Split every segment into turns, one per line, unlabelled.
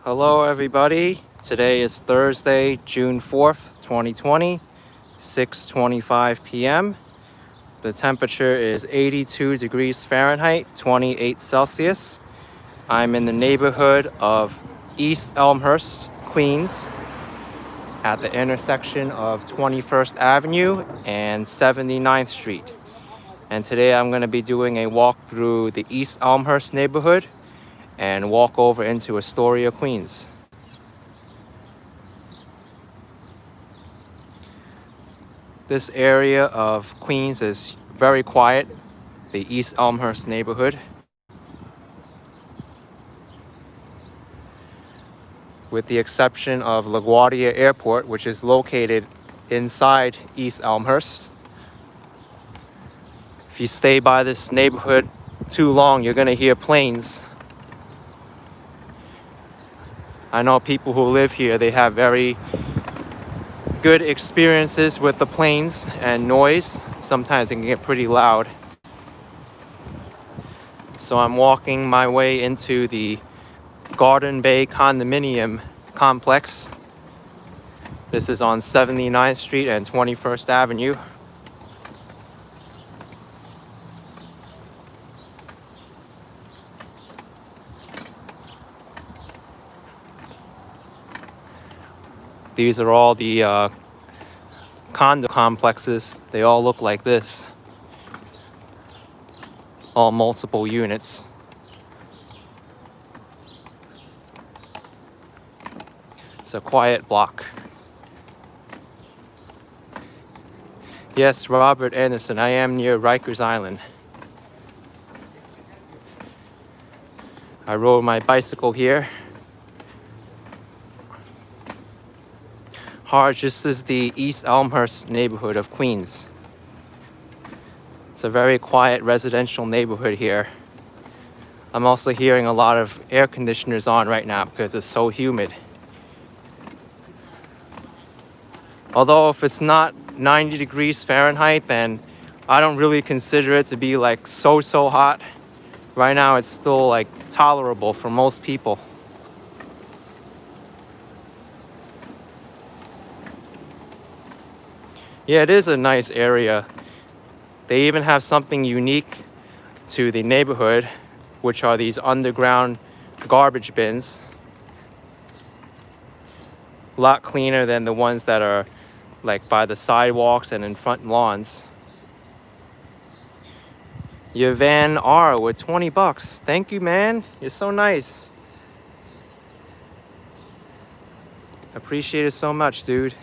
Hello everybody. Today is Thursday, June 4th, 2020, 6:25 p.m. The temperature is 82 degrees Fahrenheit, 28 Celsius. I'm in the neighborhood of East Elmhurst, Queens, at the intersection of 21st Avenue and 79th Street. And today I'm going to be doing a walk through the East Elmhurst neighborhood and walk over into Astoria, Queens. This area of Queens is very quiet, the East Elmhurst neighborhood. With the exception of LaGuardia Airport, which is located inside East Elmhurst. If you stay by this neighborhood too long, you're gonna hear planes. I know people who live here, they have very good experiences with the planes and noise. Sometimes it can get pretty loud. So I'm walking my way into the Garden Bay condominium complex. This is on 79th Street and 21st Avenue. These are all the condo complexes. They all look like this. All multiple units. It's a quiet block. Yes, Robert Anderson, I am near Rikers Island. I rode my bicycle here. This is the East Elmhurst neighborhood of Queens. It's a very quiet residential neighborhood here. I'm also hearing a lot of air conditioners on right now because it's so humid. Although if it's not 90 degrees Fahrenheit, then I don't really consider it to be like so hot. Right now it's still like tolerable for most people. Yeah, it is a nice area. They even have something unique to the neighborhood, which are these underground garbage bins. A lot cleaner than the ones that are like by the sidewalks and in front lawns. Your Van R with 20 bucks. Thank you, man. You're so nice. Appreciate it so much, dude.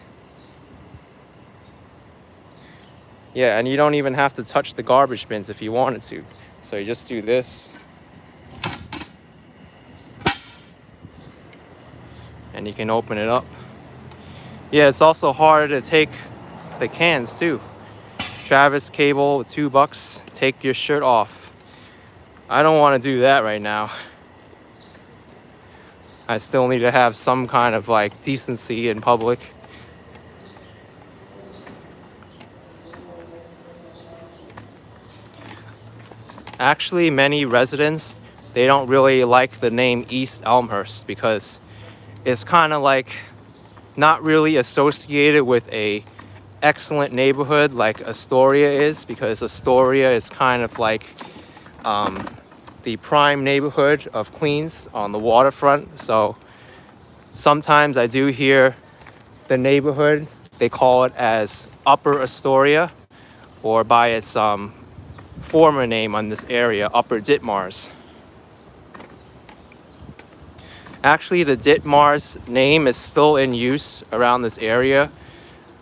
Yeah, and you don't even have to touch the garbage bins if you wanted to. So you just do this. And you can open it up. Yeah, it's also harder to take the cans too. Travis cable with 2 bucks. Take your shirt off. I don't want to do that right now. I still need to have some kind of like decency in public. Actually, many residents, they don't really like the name East Elmhurst because it's kind of like not really associated with a excellent neighborhood like Astoria is, because Astoria is kind of like the prime neighborhood of Queens on the waterfront. So sometimes I do hear the neighborhood, they call it as Upper Astoria, or by its former name on this area, Upper Ditmars. Actually, the Ditmars name is still in use around this area.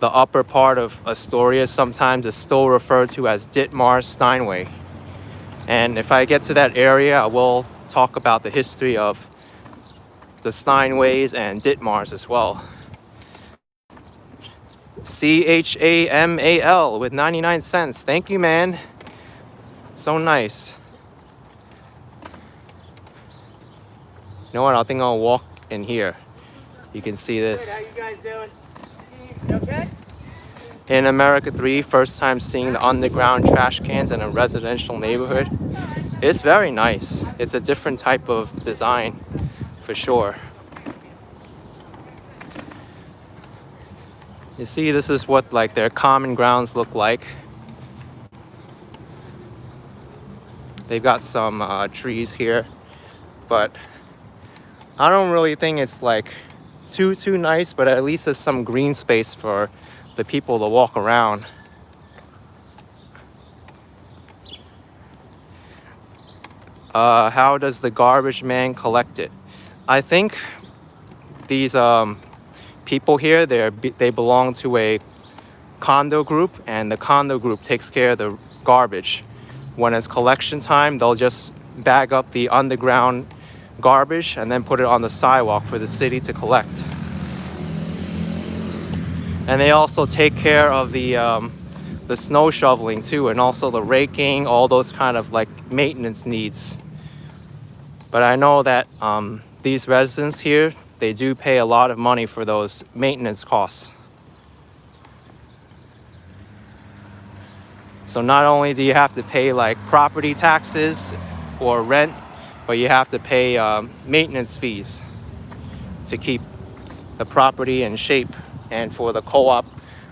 The upper part of Astoria sometimes is still referred to as Ditmars Steinway. And if I get to that area, I will talk about the history of the Steinways and Ditmars as well. CHAMAL with 99 cents. Thank you, man. So nice. You know what? I think I'll walk in here. You can see this.
Good, how you guys doing? You okay?
In America 3, first time seeing the underground trash cans in a residential neighborhood. It's very nice. It's a different type of design for sure. You see, this is what like their common grounds look like. They've got some trees here, but I don't really think it's like too nice, but at least there's some green space for the people to walk around. How does the garbage man collect it? I think these people here, they belong to a condo group, and the condo group takes care of the garbage. When it's collection time, they'll just bag up the underground garbage and then put it on the sidewalk for the city to collect. And they also take care of the snow shoveling too, and also the raking, all those kind of like maintenance needs. But I know that these residents here, they do pay a lot of money for those maintenance costs. So not only do you have to pay like property taxes or rent, but you have to pay maintenance fees to keep the property in shape, and for the co-op,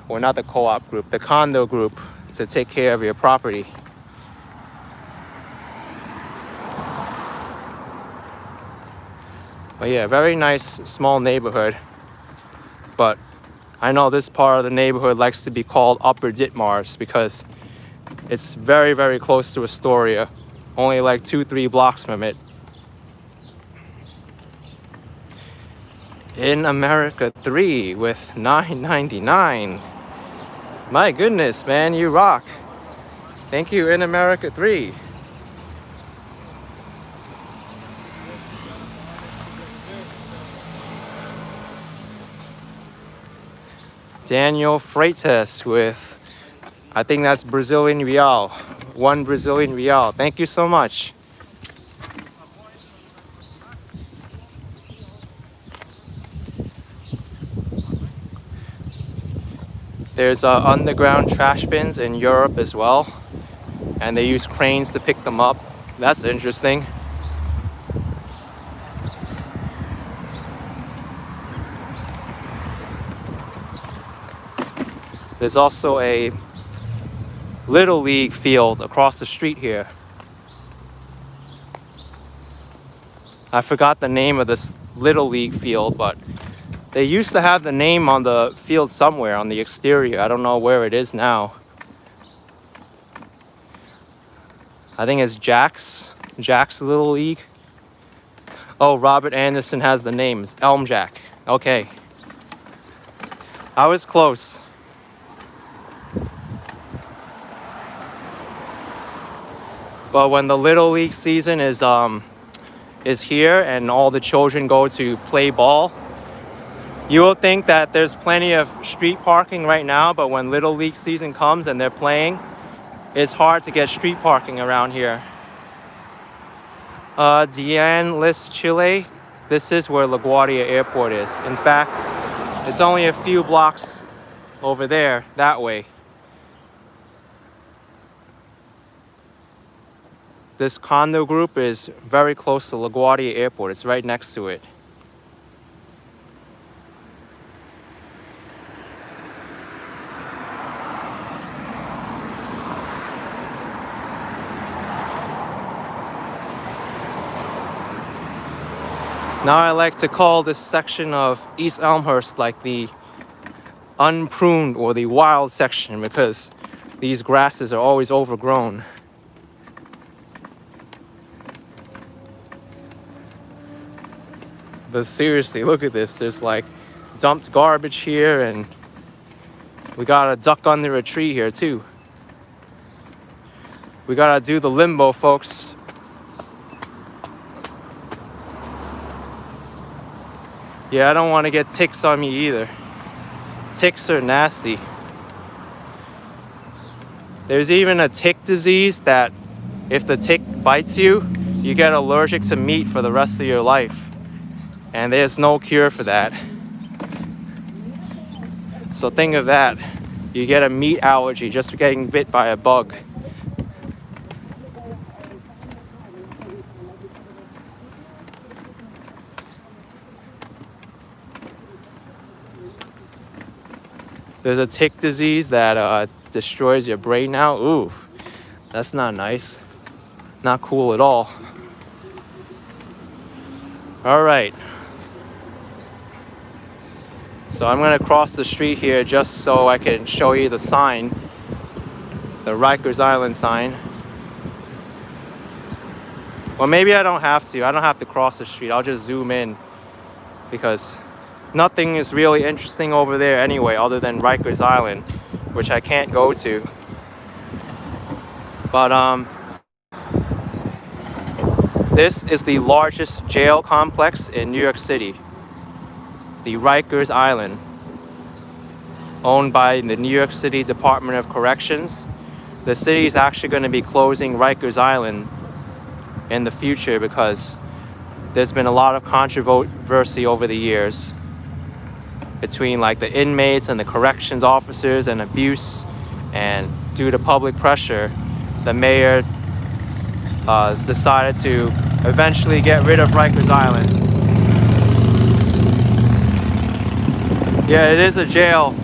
or not the co-op group, the condo group, to take care of your property. But yeah, very nice small neighborhood. But I know this part of the neighborhood likes to be called Upper Ditmars because it's very, very close to Astoria, only like 2-3 blocks from it. In America 3 with $9.99. My goodness, man, you rock. Thank you, In America 3. Daniel Freitas with, I think that's Brazilian real. 1 Brazilian real. Thank you so much. There's underground trash bins in Europe as well, and they use cranes to pick them up. That's interesting. There's also a Little League field across the street here. I forgot the name of this Little League field, but they used to have the name on the field somewhere on the exterior. I don't know where it is now. I think it's Jack's Little League. Oh, Robert Anderson has the name. It's Elm Jack. Okay. I was close. But when the Little League season is here and all the children go to play ball, you will think that there's plenty of street parking right now, but when Little League season comes and they're playing, it's hard to get street parking around here. Diane List, Chile. This is where LaGuardia Airport is. In fact, it's only a few blocks over there, that way. This condo group is very close to LaGuardia Airport. It's right next to it. Now I like to call this section of East Elmhurst like the unpruned or the wild section, because these grasses are always overgrown. But seriously, look at this. There's like dumped garbage here, and we got a duck under a tree here too. We gotta do the limbo, folks. Yeah, I don't want to get ticks on me either. Ticks are nasty. There's even a tick disease that if the tick bites you, you get allergic to meat for the rest of your life. And there's no cure for that. So think of that. You get a meat allergy just for getting bit by a bug. There's a tick disease that destroys your brain now. Ooh, that's not nice. Not cool at all. All right. So I'm gonna cross the street here just so I can show you the sign, the Rikers Island sign. Well, maybe I don't have to. I don't have to cross the street. I'll just zoom in because nothing is really interesting over there anyway other than Rikers Island, which I can't go to. But this is the largest jail complex in New York City. The Rikers Island, owned by the New York City Department of Corrections. The city is actually going to be closing Rikers Island in the future because there's been a lot of controversy over the years between like the inmates and the corrections officers and abuse, and due to public pressure, the mayor has decided to eventually get rid of Rikers Island. Yeah, it is a jail.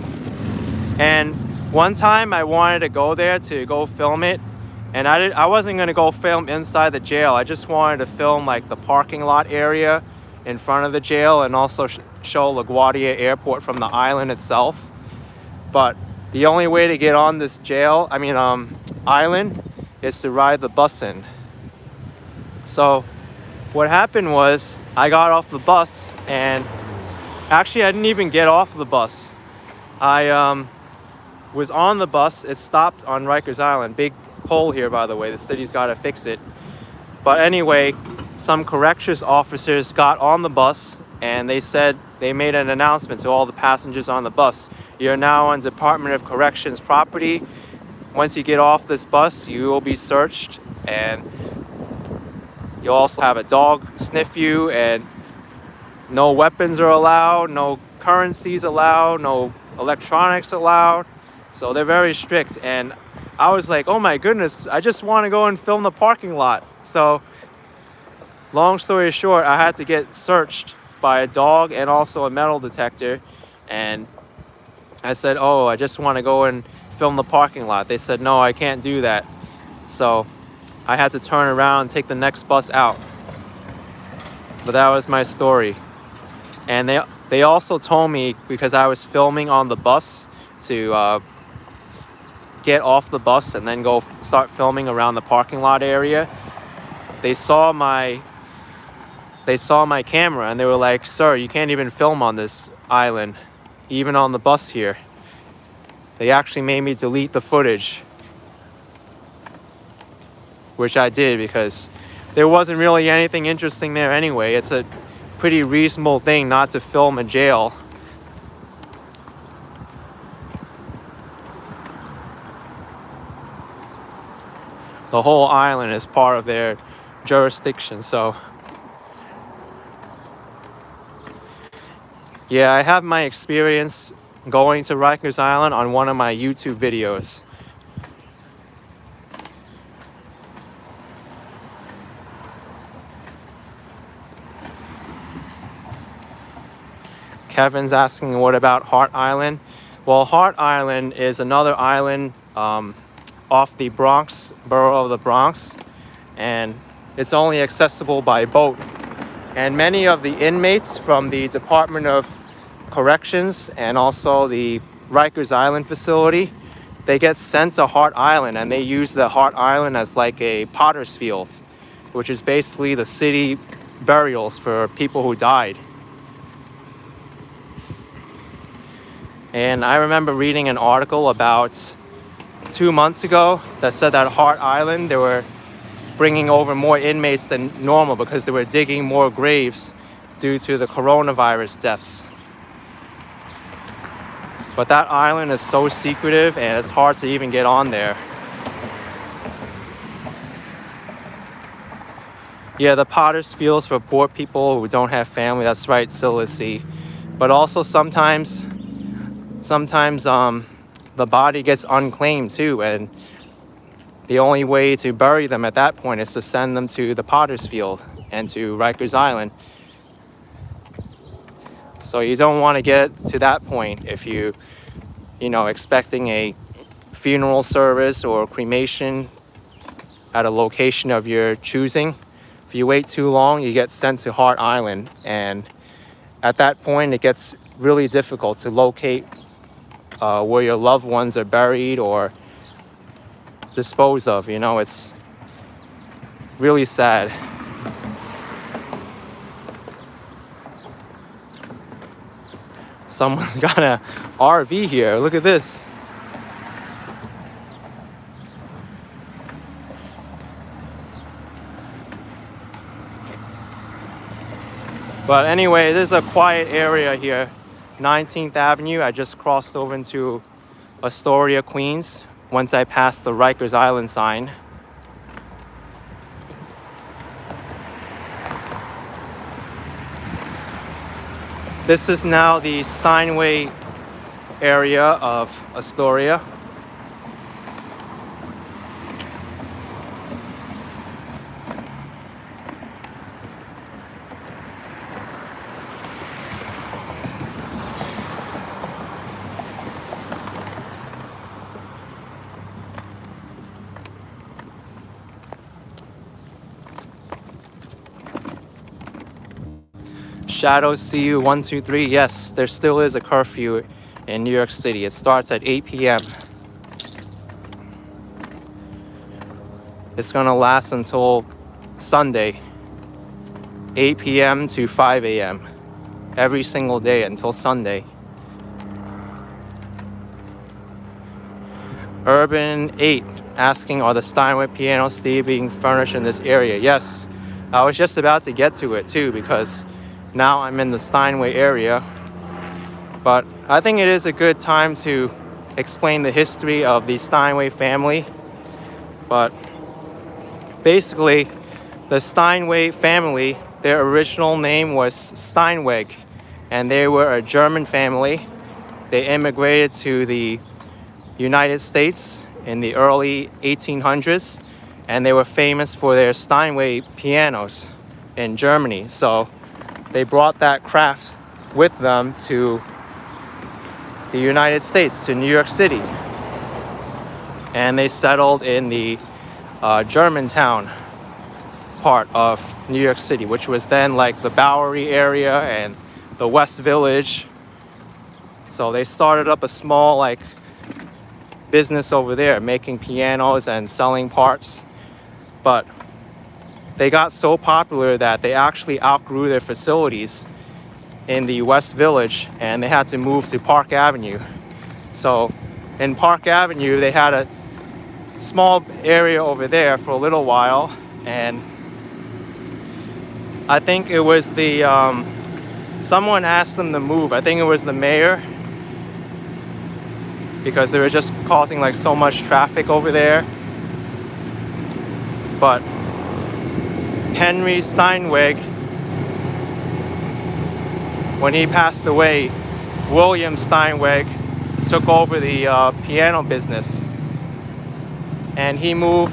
And one time I wanted to go there to go film it, and I wasn't gonna go film inside the jail. I just wanted to film like the parking lot area in front of the jail and also show LaGuardia Airport from the island itself. But the only way to get on this island is to ride the bus in. So what happened was I got off the bus, and actually I didn't even get off the bus. I was on the bus. It stopped on Rikers Island. Big hole here, by the way. The city's got to fix it. But anyway, some corrections officers got on the bus and they made an announcement to all the passengers on the bus. You're now on Department of Corrections property. Once you get off this bus, you will be searched, and you'll also have a dog sniff you, and no weapons are allowed, no currencies allowed, no electronics allowed. So they're very strict. And I was like, oh my goodness, I just want to go and film the parking lot. So long story short, I had to get searched by a dog and also a metal detector. And I said, oh, I just want to go and film the parking lot. They said, no, I can't do that. So I had to turn around and take the next bus out. But that was my story. And they also told me, because I was filming on the bus, to get off the bus and then go start filming around the parking lot area. They saw my camera and they were like, sir, you can't even film on this island, even on the bus here. They actually made me delete the footage, which I did because there wasn't really anything interesting there anyway. It's a pretty reasonable thing not to film a jail. The whole island is part of their jurisdiction, so yeah, I have my experience going to Rikers Island on one of my YouTube videos. Kevin's asking, what about Hart Island? Well, Hart Island is another island off the Bronx, borough of the Bronx, and it's only accessible by boat. And many of the inmates from the Department of Corrections and also the Rikers Island facility, they get sent to Hart Island, and they use the Hart Island as like a potter's field, which is basically the city burials for people who died. And I remember reading an article about 2 months ago that said that Hart Island, they were bringing over more inmates than normal because they were digging more graves due to the coronavirus deaths. But that island is so secretive and it's hard to even get on there. Yeah, the potter's fields for poor people who don't have family. That's right, Cilici. But also sometimes the body gets unclaimed too, and the only way to bury them at that point is to send them to the potter's field and to Rikers Island. So you don't want to get to that point if you expecting a funeral service or cremation at a location of your choosing. If you wait too long, you get sent to Hart Island, and at that point it gets really difficult to locate where your loved ones are buried or disposed of. It's really sad. Someone's got an RV here. Look at this. But anyway, this is a quiet area here. 19th Avenue. I just crossed over into Astoria, Queens, once I passed the Rikers Island sign. This is now the Steinway area of Astoria. Shadows see you 1, 2, 3. Yes, there still is a curfew in New York City. It starts at 8 p.m. It's gonna last until Sunday, 8 p.m. to 5 a.m. every single day until Sunday. Urban 8 asking, are the Steinway pianos still being furnished in this area? Yes, I was just about to get to it too, because now I'm in the Steinway area. But I think it is a good time to explain the history of the Steinway family. But basically, the Steinway family, their original name was Steinway, and they were a German family. They immigrated to the United States in the early 1800s, and they were famous for their Steinway pianos in Germany. So they brought that craft with them to the United States, to New York City. And they settled in the Germantown part of New York City, which was then like the Bowery area and the West Village. So they started up a small business over there, making pianos and selling parts. But they got so popular that they actually outgrew their facilities in the West Village, and they had to move to Park Avenue. So in Park Avenue, they had a small area over there for a little while, and I think it was the someone asked them to move. I think it was the mayor, because they were just causing so much traffic over there. But Henry Steinway, when he passed away, William Steinway took over the piano business, and he moved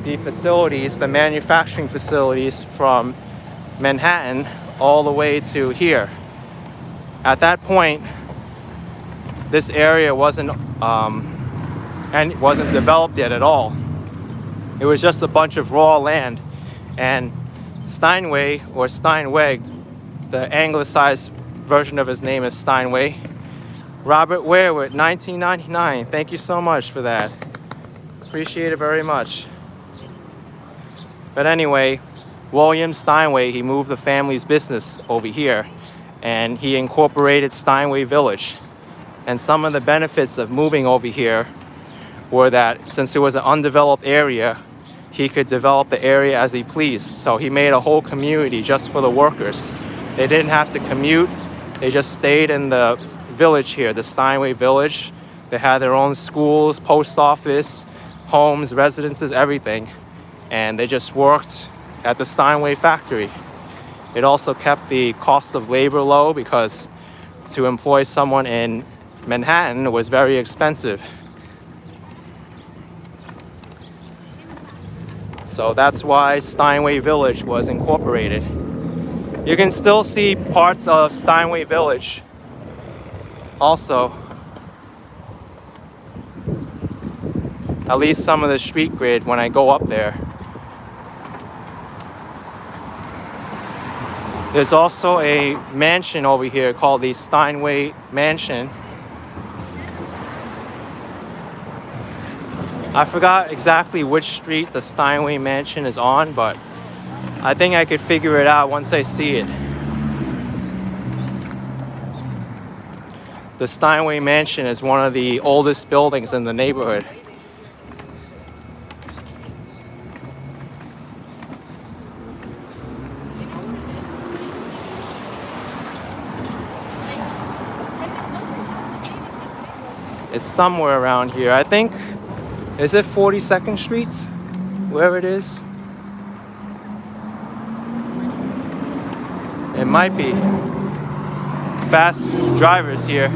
the facilities, the manufacturing facilities, from Manhattan all the way to here. At that point, this area wasn't developed yet at all. It was just a bunch of raw land. And Steinway, or Steinway, the anglicized version of his name is Steinway. Robert Ware with 1999. Thank you so much for that. Appreciate it very much. But anyway, William Steinway, he moved the family's business over here, and he incorporated Steinway Village. And some of the benefits of moving over here were that since it was an undeveloped area, he could develop the area as he pleased. So he made a whole community just for the workers. They didn't have to commute. They just stayed in the village here, the Steinway Village. They had their own schools, post office, homes, residences, everything. And they just worked at the Steinway factory. It also kept the cost of labor low, because to employ someone in Manhattan was very expensive. So that's why Steinway Village was incorporated. You can still see parts of Steinway Village also. at least some of the street grid when I go up there. There's also a mansion over here called the Steinway Mansion. I forgot exactly which street the Steinway Mansion is on, but I think I could figure it out once I see it. The Steinway Mansion is one of the oldest buildings in the neighborhood. It's somewhere around here. I think, is it 42nd Street? Where it is? It might be. Fast drivers here.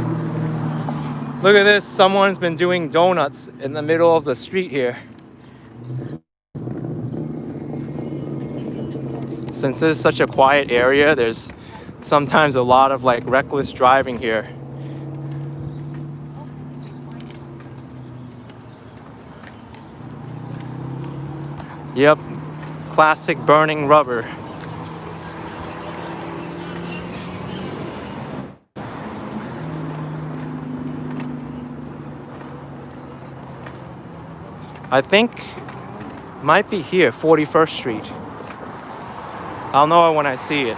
Look at this, someone's been doing donuts in the middle of the street here. Since this is such a quiet area, there's sometimes a lot of like reckless driving here. Yep, classic burning rubber. I think might be here, 41st Street. I'll know it when I see it.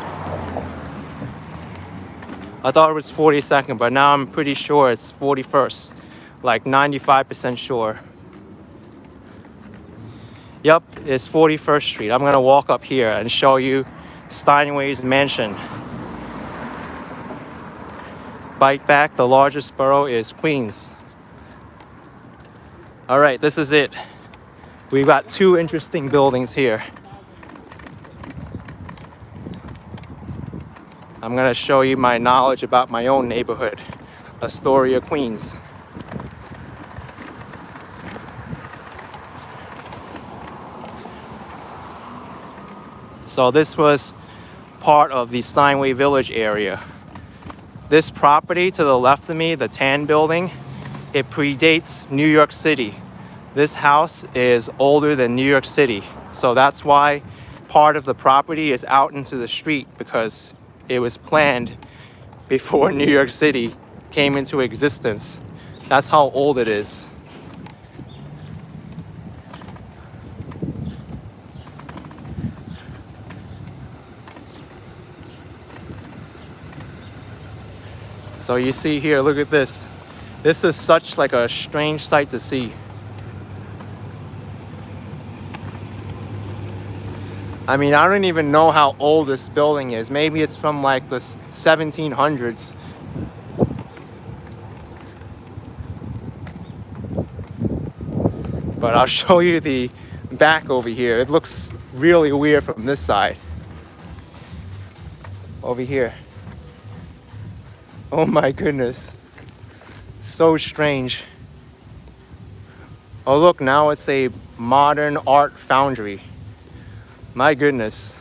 I thought it was 42nd, but now I'm pretty sure it's 41st. Like 95% sure. Yep, it's 41st Street. I'm gonna walk up here and show you Steinway's Mansion. Bite back, the largest borough is Queens. All right, this is it. We've got two interesting buildings here. I'm gonna show you my knowledge about my own neighborhood, Astoria, Queens. So this was part of the Steinway Village area. This property to the left of me, the tan building, it predates New York City. This house is older than New York City. So that's why part of the property is out into the street, because it was planned before New York City came into existence. That's how old it is. So you see here, look at this. This is such like a strange sight to see. I mean, I don't even know how old this building is. Maybe it's from like the 1700s. But I'll show you the back over here. It looks really weird from this side. Over here. Oh my goodness. So strange. Oh look, now it's a modern art foundry. My goodness.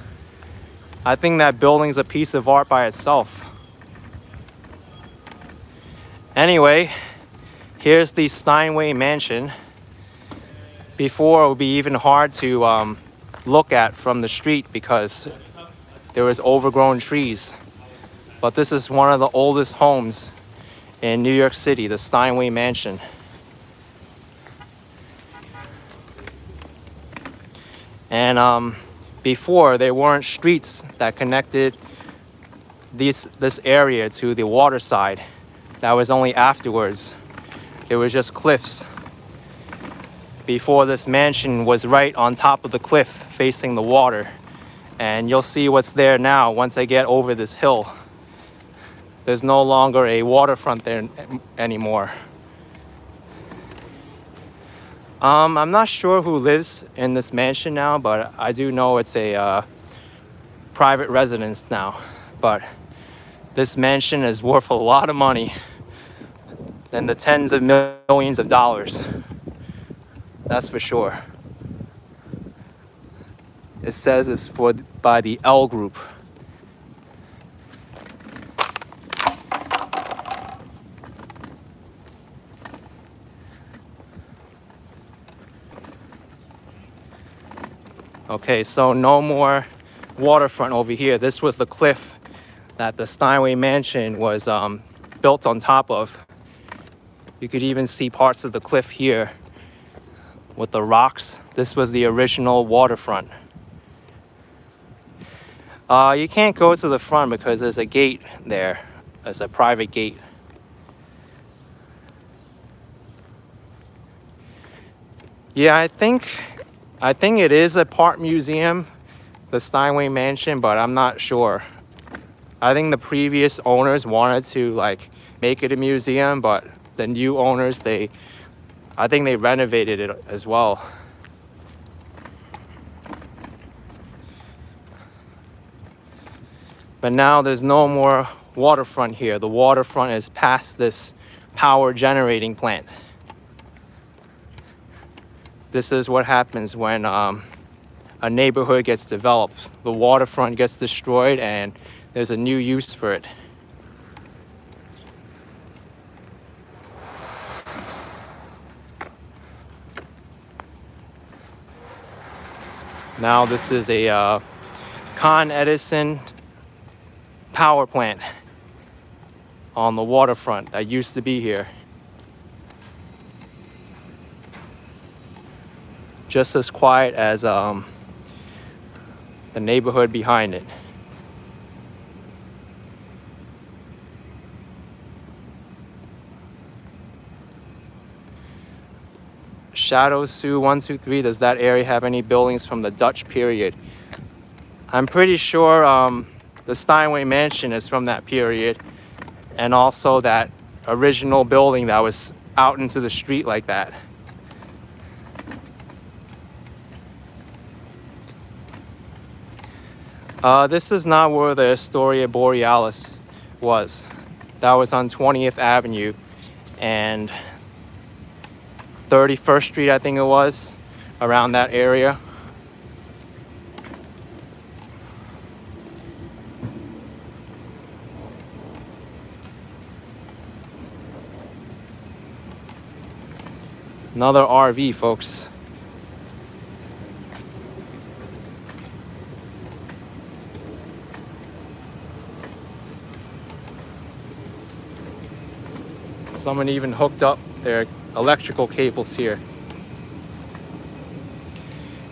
I think that building's a piece of art by itself. Anyway, here's the Steinway Mansion. Before, it would be even hard to look at from the street because there was overgrown trees. But this is one of the oldest homes in New York City, the Steinway Mansion. And before, there weren't streets that connected this area to the water side. That was only afterwards. It was just cliffs. Before, this mansion was right on top of the cliff facing the water. And you'll see what's there now once I get over this hill. There's no longer a waterfront there anymore. I'm not sure who lives in this mansion now, but I do know it's a private residence now. But this mansion is worth a lot of money, in the tens of millions of dollars. That's for sure. It says it's by the L Group. Okay, so no more waterfront over here. This was the cliff that the Steinway Mansion was built on top of. You could even see parts of the cliff here with the rocks. This was the original waterfront. You can't go to the front because there's a gate there. There's a private gate. Yeah, I think it is a part museum, the Steinway Mansion, but I'm not sure. I think the previous owners wanted to like make it a museum, but the new owners, I think they renovated it as well. But now there's no more waterfront here. The waterfront is past this power generating plant. This is what happens when a neighborhood gets developed. The waterfront gets destroyed and there's a new use for it. Now this is a Con Edison power plant on the waterfront that used to be here. Just as quiet as the neighborhood behind it. Shadow Sioux 123, does that area have any buildings from the Dutch period? I'm pretty sure the Steinway Mansion is from that period, and also that original building that was out into the street like that. This is not where the Astoria Borealis was. That was on 20th Avenue and 31st Street, I think it was, around that area. Another RV, folks. Someone even hooked up their electrical cables here.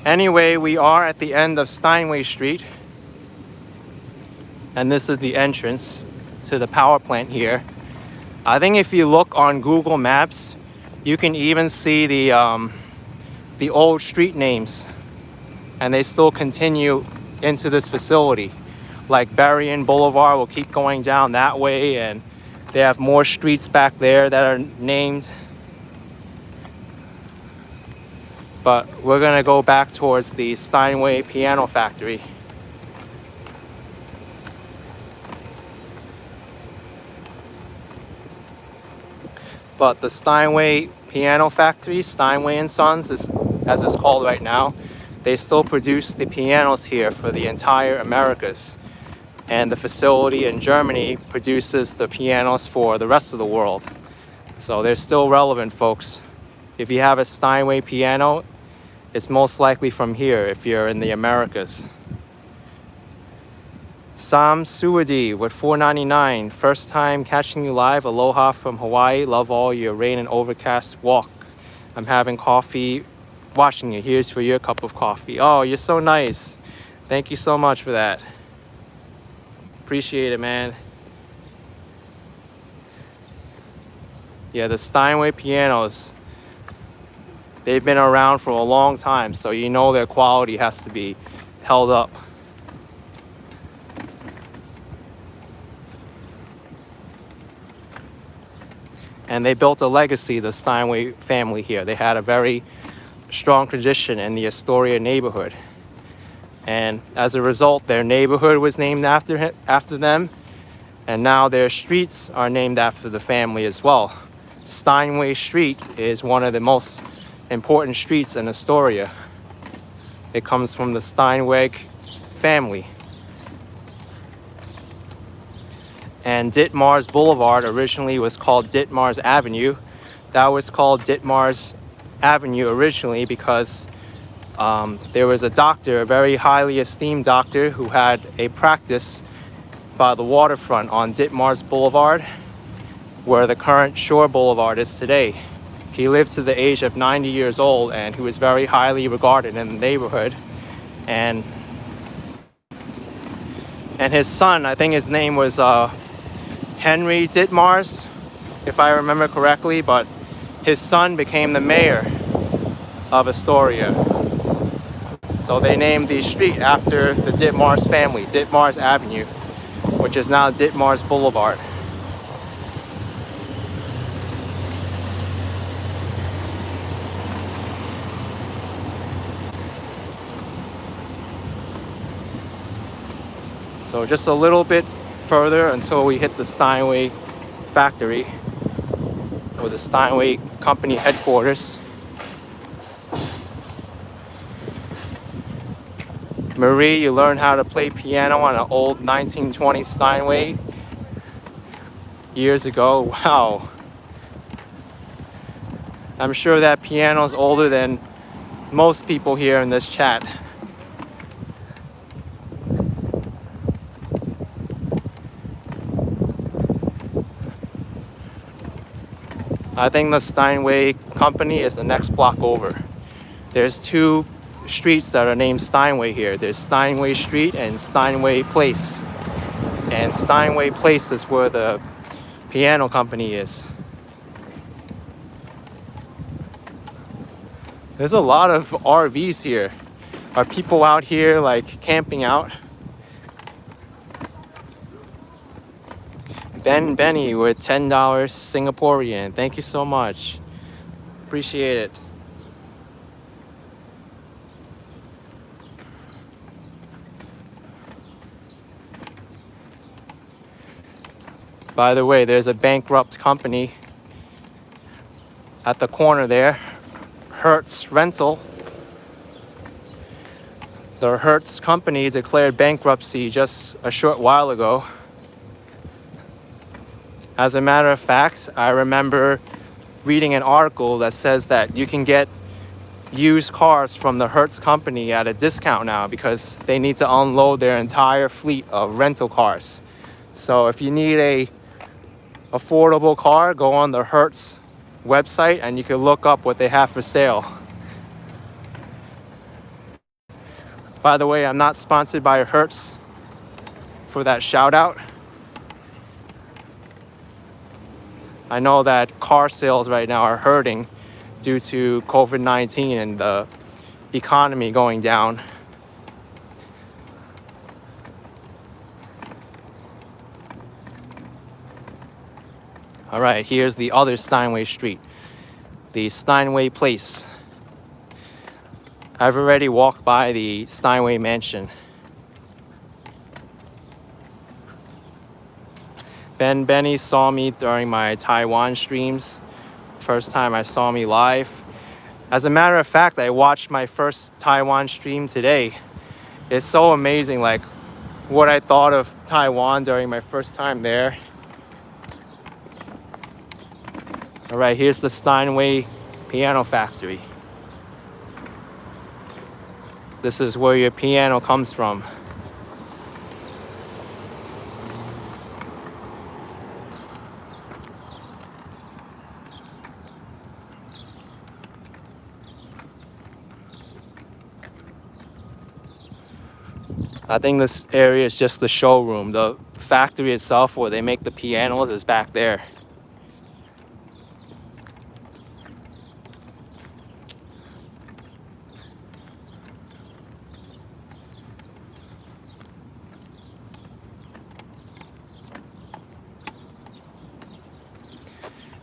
Anyway, we are at the end of Steinway Street. And this is the entrance to the power plant here. I think if you look on Google Maps, you can even see the old street names. And they still continue into this facility. Like Berrien Boulevard will keep going down that way, and they have more streets back there that are named. But we're gonna go back towards the Steinway Piano Factory. But the Steinway Piano Factory, Steinway and Sons, as it's called right now, they still produce the pianos here for the entire Americas. And the facility in Germany produces the pianos for the rest of the world. So they're still relevant, folks. If you have a Steinway piano, it's most likely from here if you're in the Americas. Sam Suwadi with $4.99. First time catching you live. Aloha from Hawaii. Love all your rain and overcast walk. I'm having coffee watching you. Here's for your cup of coffee. Oh, you're so nice. Thank you so much for that. Appreciate it, man. Yeah, the Steinway pianos, they've been around for a long time, so you know their quality has to be held up. And they built a legacy, the Steinway family here. They had a very strong tradition in the Astoria neighborhood. And as a result, their neighborhood was named after them. And now their streets are named after the family as well. Steinway Street is one of the most important streets in Astoria. It comes from the Steinway family. And Ditmars Boulevard originally was called Ditmars Avenue. That was called Ditmars Avenue originally because There was a doctor, a very highly esteemed doctor, who had a practice by the waterfront on Ditmars Boulevard, where the current Shore Boulevard is today. He lived to the age of 90 years old, and he was very highly regarded in the neighborhood. And his son, I think his name was Henry Ditmars, if I remember correctly, but his son became the mayor of Astoria. So they named the street after the Ditmars family, Ditmars Avenue, which is now Ditmars Boulevard. So just a little bit further until we hit the Steinway factory, or the Steinway company headquarters. Marie, you learned how to play piano on an old 1920 Steinway years ago. Wow. I'm sure that piano is older than most people here in this chat. I think the Steinway company is the next block over. There's two streets that are named Steinway here. There's Steinway Street and Steinway Place. And Steinway Place is where the piano company is. There's a lot of RVs here. Are people out here like camping out? Benny with $10 Singaporean. Thank you so much. Appreciate it. By the way, there's a bankrupt company at the corner there, Hertz Rental. The Hertz company declared bankruptcy just a short while ago. As a matter of fact, I remember reading an article that says that you can get used cars from the Hertz company at a discount now because they need to unload their entire fleet of rental cars. So if you need a affordable car, go on the Hertz website and you can look up what they have for sale. By the way, I'm not sponsored by Hertz for that shout out. I know that car sales right now are hurting due to COVID-19 and the economy going down. All right, here's the other Steinway Street, the Steinway Place. I've already walked by the Steinway Mansion. Benny saw me during my Taiwan streams. First time I saw me live. As a matter of fact, I watched my first Taiwan stream today. It's so amazing, like what I thought of Taiwan during my first time there. All right, here's the Steinway Piano Factory. This is where your piano comes from. I think this area is just the showroom. The factory itself where they make the pianos is back there.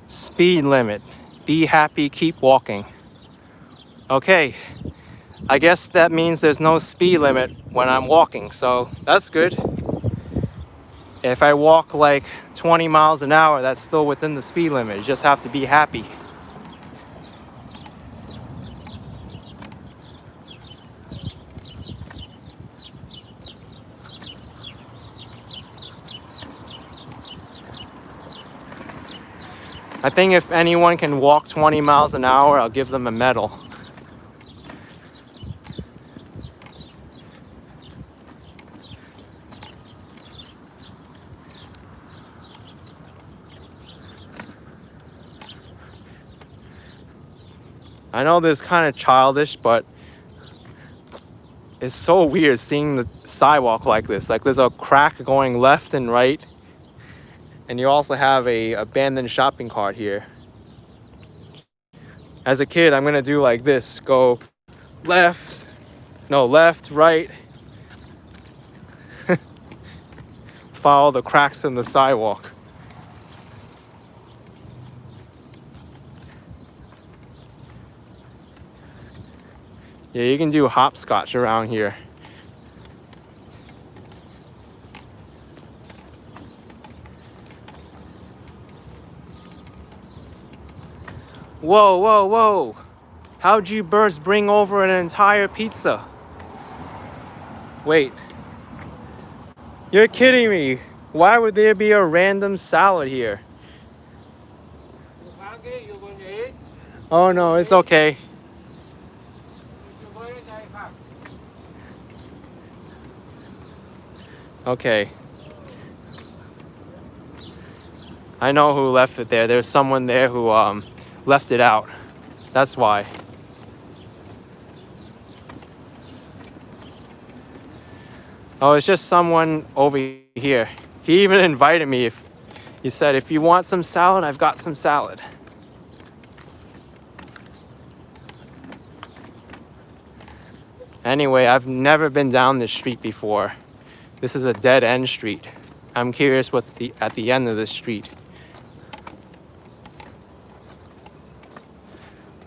Speed limit. Be happy, keep walking. Okay. I guess that means there's no speed limit when I'm walking, so that's good. If I walk like 20 miles an hour, that's still within the speed limit. You just have to be happy. I think if anyone can walk 20 miles an hour, I'll give them a medal. I know this is kind of childish, but it's so weird seeing the sidewalk like this. Like there's a crack going left and right. And you also have a abandoned shopping cart here. As a kid, I'm gonna do like this. Go left, right. Follow the cracks in the sidewalk. Yeah, you can do hopscotch around here. Whoa, whoa, whoa. How'd you birds bring over an entire pizza? Wait. You're kidding me. Why would there be a random salad here?
You hungry? You going to eat?
Oh no, it's okay.
You going to die fast.
Okay. I know who left it there. There's someone there who left it out. That's why. Oh, it's just someone over here. He even invited me. He said, if you want some salad, I've got some salad. Anyway, I've never been down this street before. This is a dead end street. I'm curious what's at the end of this street.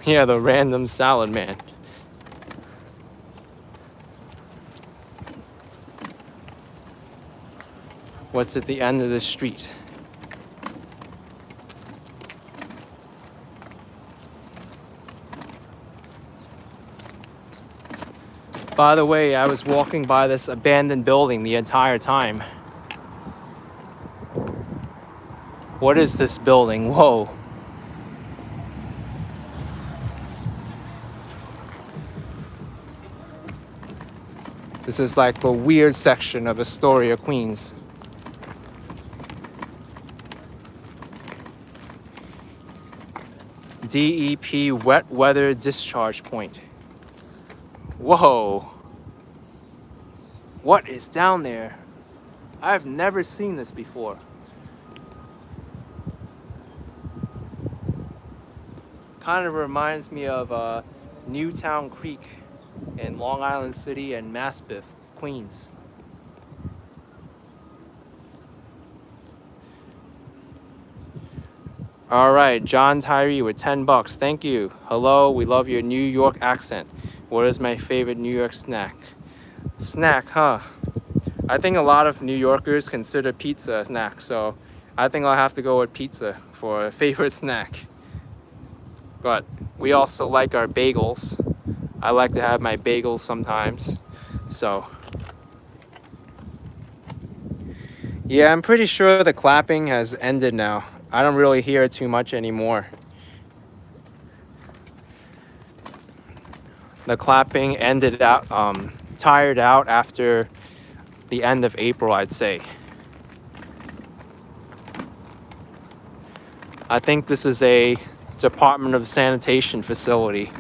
Yeah, the random salad man. What's at the end of the street? By the way, I was walking by this abandoned building the entire time. What is this building? Whoa. This is like a weird section of Astoria, Queens. DEP wet weather discharge point. Whoa. What is down there? I've never seen this before. Kind of reminds me of Newtown Creek in Long Island City and Maspeth, Queens. All right, John Tyree with $10. Thank you. Hello, we love your New York accent. What is my favorite New York snack? Snack, huh? I think a lot of New Yorkers consider pizza a snack, so I think I'll have to go with pizza for a favorite snack. But we also like our bagels. I like to have my bagels sometimes, so. Yeah, I'm pretty sure the clapping has ended now. I don't really hear it too much anymore. The clapping ended out, tired out after the end of April, I'd say. I think this is a Department of Sanitation facility.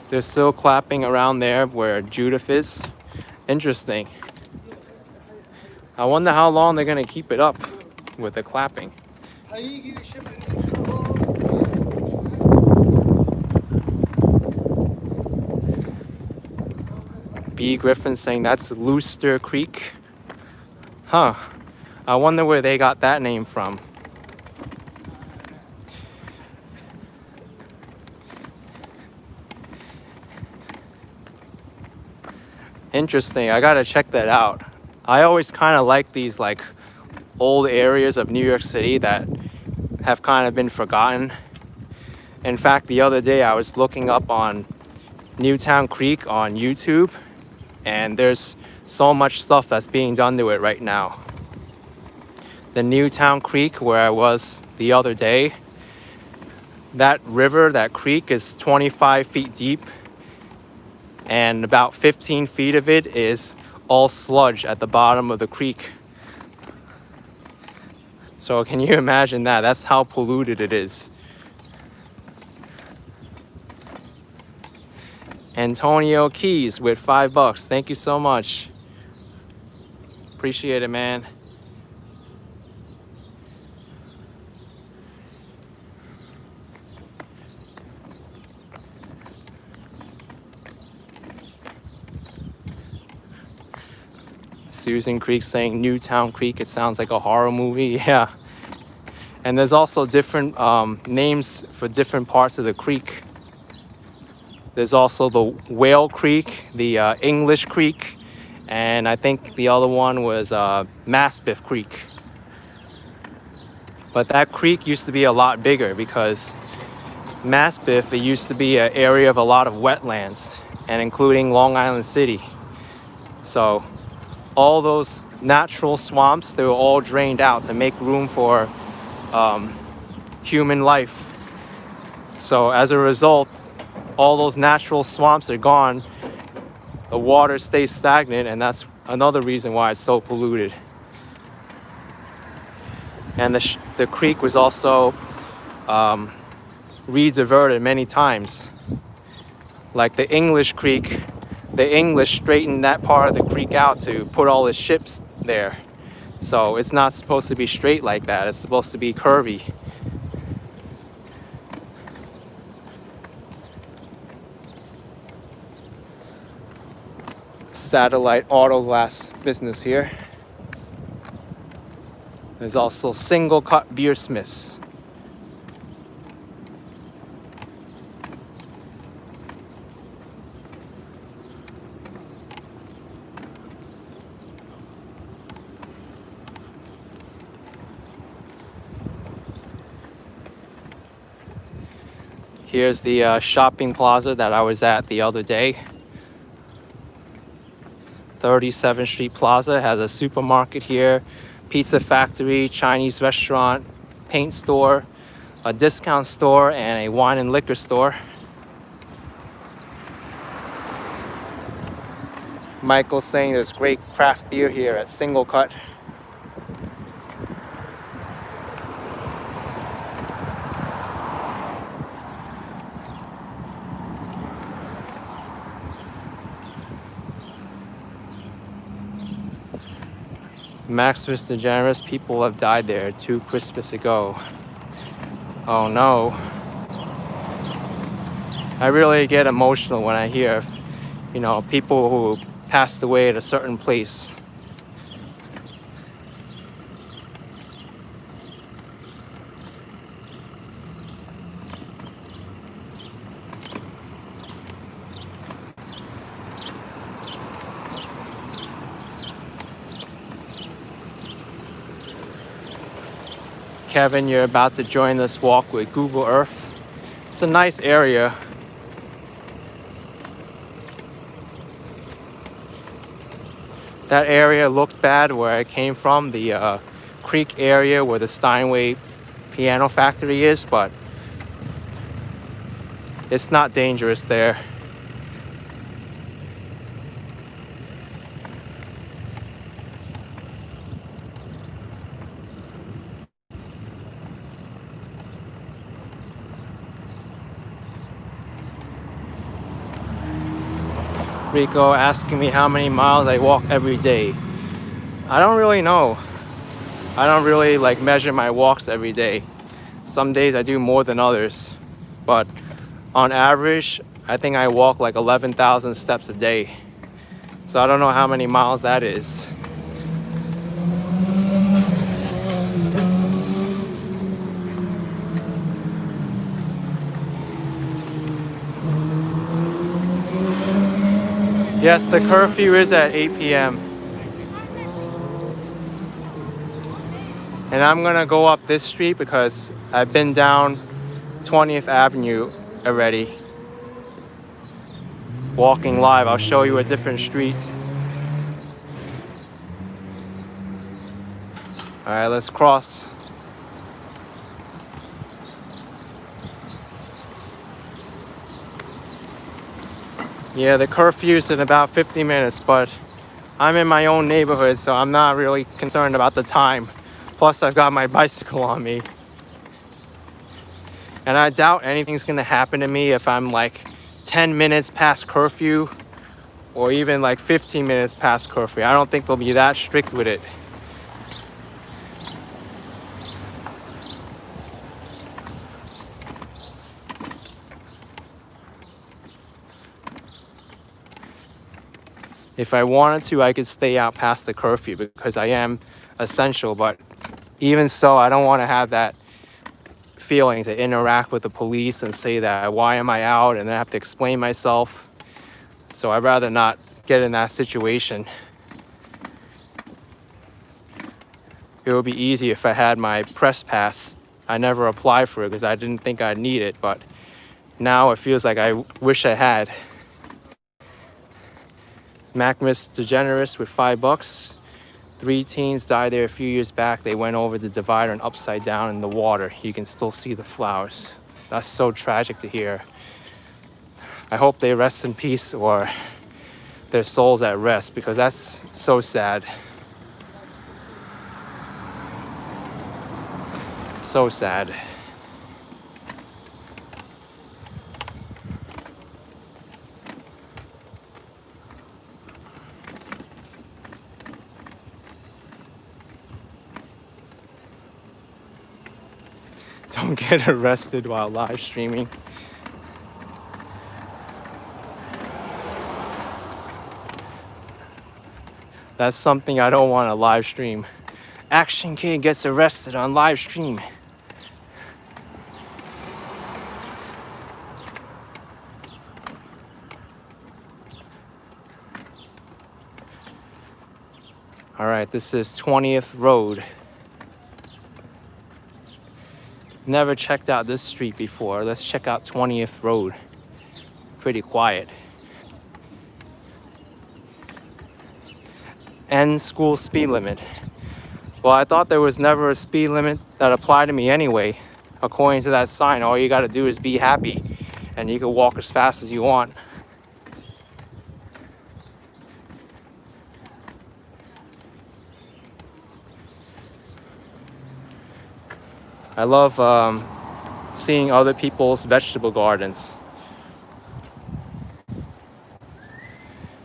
They're still clapping around there where Judith is. Interesting. I wonder how long they're gonna keep it up with the clapping. B. Griffin saying that's Looster Creek. Huh. I wonder where they got that name from. Interesting. I gotta check that out. I always kind of like these like old areas of New York City that have kind of been forgotten. In fact, the other day I was looking up on Newtown Creek on YouTube, and there's so much stuff that's being done to it right now. The Newtown Creek where I was the other day, that river, that creek is 25 feet deep. and about 15 feet of it is all sludge at the bottom of the creek. So can you imagine that? That's how polluted it is. Antonio Keys with $5. Thank you so much. Appreciate it, man. Susan Creek saying Newtown Creek. It sounds like a horror movie. Yeah. And there's also different names for different parts of the creek. There's also the Whale Creek, the English Creek, and I think the other one was Maspeth Creek. But that creek used to be a lot bigger because Maspeth, it used to be an area of a lot of wetlands, and including Long Island City. So all those natural swamps, they were all drained out to make room for human life. So as a result, all those natural swamps are gone, the water stays stagnant, and that's another reason why it's so polluted. And the creek was also re-diverted many times. Like the English Creek, the English straightened that part of the creek out to put all the ships there. So it's not supposed to be straight like that, it's supposed to be curvy. Satellite auto glass business here. There's also single cut beer smiths. Here's the shopping plaza that I was at the other day. 37th Street Plaza has a supermarket here, pizza factory, Chinese restaurant, paint store, a discount store, and a wine and liquor store. Michael's saying there's great craft beer here at Single Cut. Maximus DeGeneres, people have died there 2 Christmas ago. Oh no. I really get emotional when I hear, you know, people who passed away at a certain place. Kevin, you're about to join this walk with Google Earth. It's a nice area. That area looks bad where I came from, the creek area where the Steinway piano factory is, but it's not dangerous there. Rico asking me how many miles I walk every day. I don't really know. I don't really like measure my walks every day. Some days I do more than others, but on average I think I walk like 11,000 steps a day. So I don't know how many miles that is. Yes, the curfew is at 8 p.m. And I'm gonna go up this street because I've been down 20th Avenue already. Walking live, I'll show you a different street. All right, let's cross. Yeah, the curfew's in about 50 minutes, but I'm in my own neighborhood, so I'm not really concerned about the time. Plus, I've got my bicycle on me. And I doubt anything's gonna happen to me if I'm like 10 minutes past curfew or even like 15 minutes past curfew. I don't think they'll be that strict with it. If I wanted to, I could stay out past the curfew because I am essential, but even so, I don't want to have that feeling to interact with the police and say that why am I out and then I have to explain myself. So I'd rather not get in that situation. It would be easy if I had my press pass. I never applied for it because I didn't think I'd need it, but now it feels like I wish I had. Maspeth DeGeneres with $5. 3 teens died there a few years back. They went over the divider and upside down in the water. You can still see the flowers. That's so tragic to hear. I hope they rest in peace or their souls at rest because that's so sad. So sad. Don't get arrested while live streaming. That's something I don't want to live stream. Action Kid gets arrested on live stream. All right, this is 20th Road. Never checked out this street before. Let's check out 20th Road. Pretty quiet. End school speed limit. Well, I thought there was never a speed limit that applied to me anyway. According to that sign, all you gotta do is be happy and you can walk as fast as you want. I love seeing other people's vegetable gardens.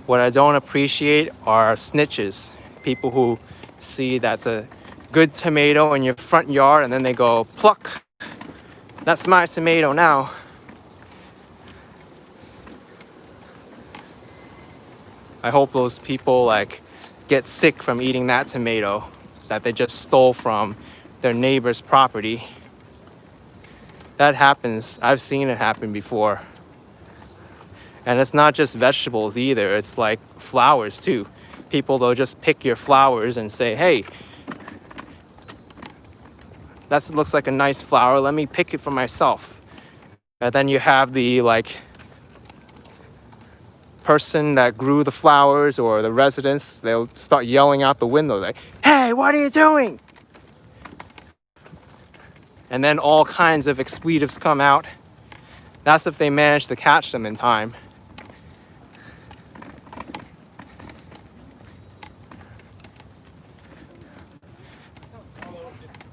What I don't appreciate are snitches. People who see that's a good tomato in your front yard and then they go, pluck, that's my tomato now. I hope those people like get sick from eating that tomato that they just stole from their neighbor's property. That happens. I've seen it happen before. And it's not just vegetables either. It's like flowers too. People, they'll just pick your flowers and say, hey, that looks like a nice flower. Let me pick it for myself. And then you have the like person that grew the flowers or the residents. They'll start yelling out the window like, hey, what are you doing? And then all kinds of expletives come out. That's if they manage to catch them in time.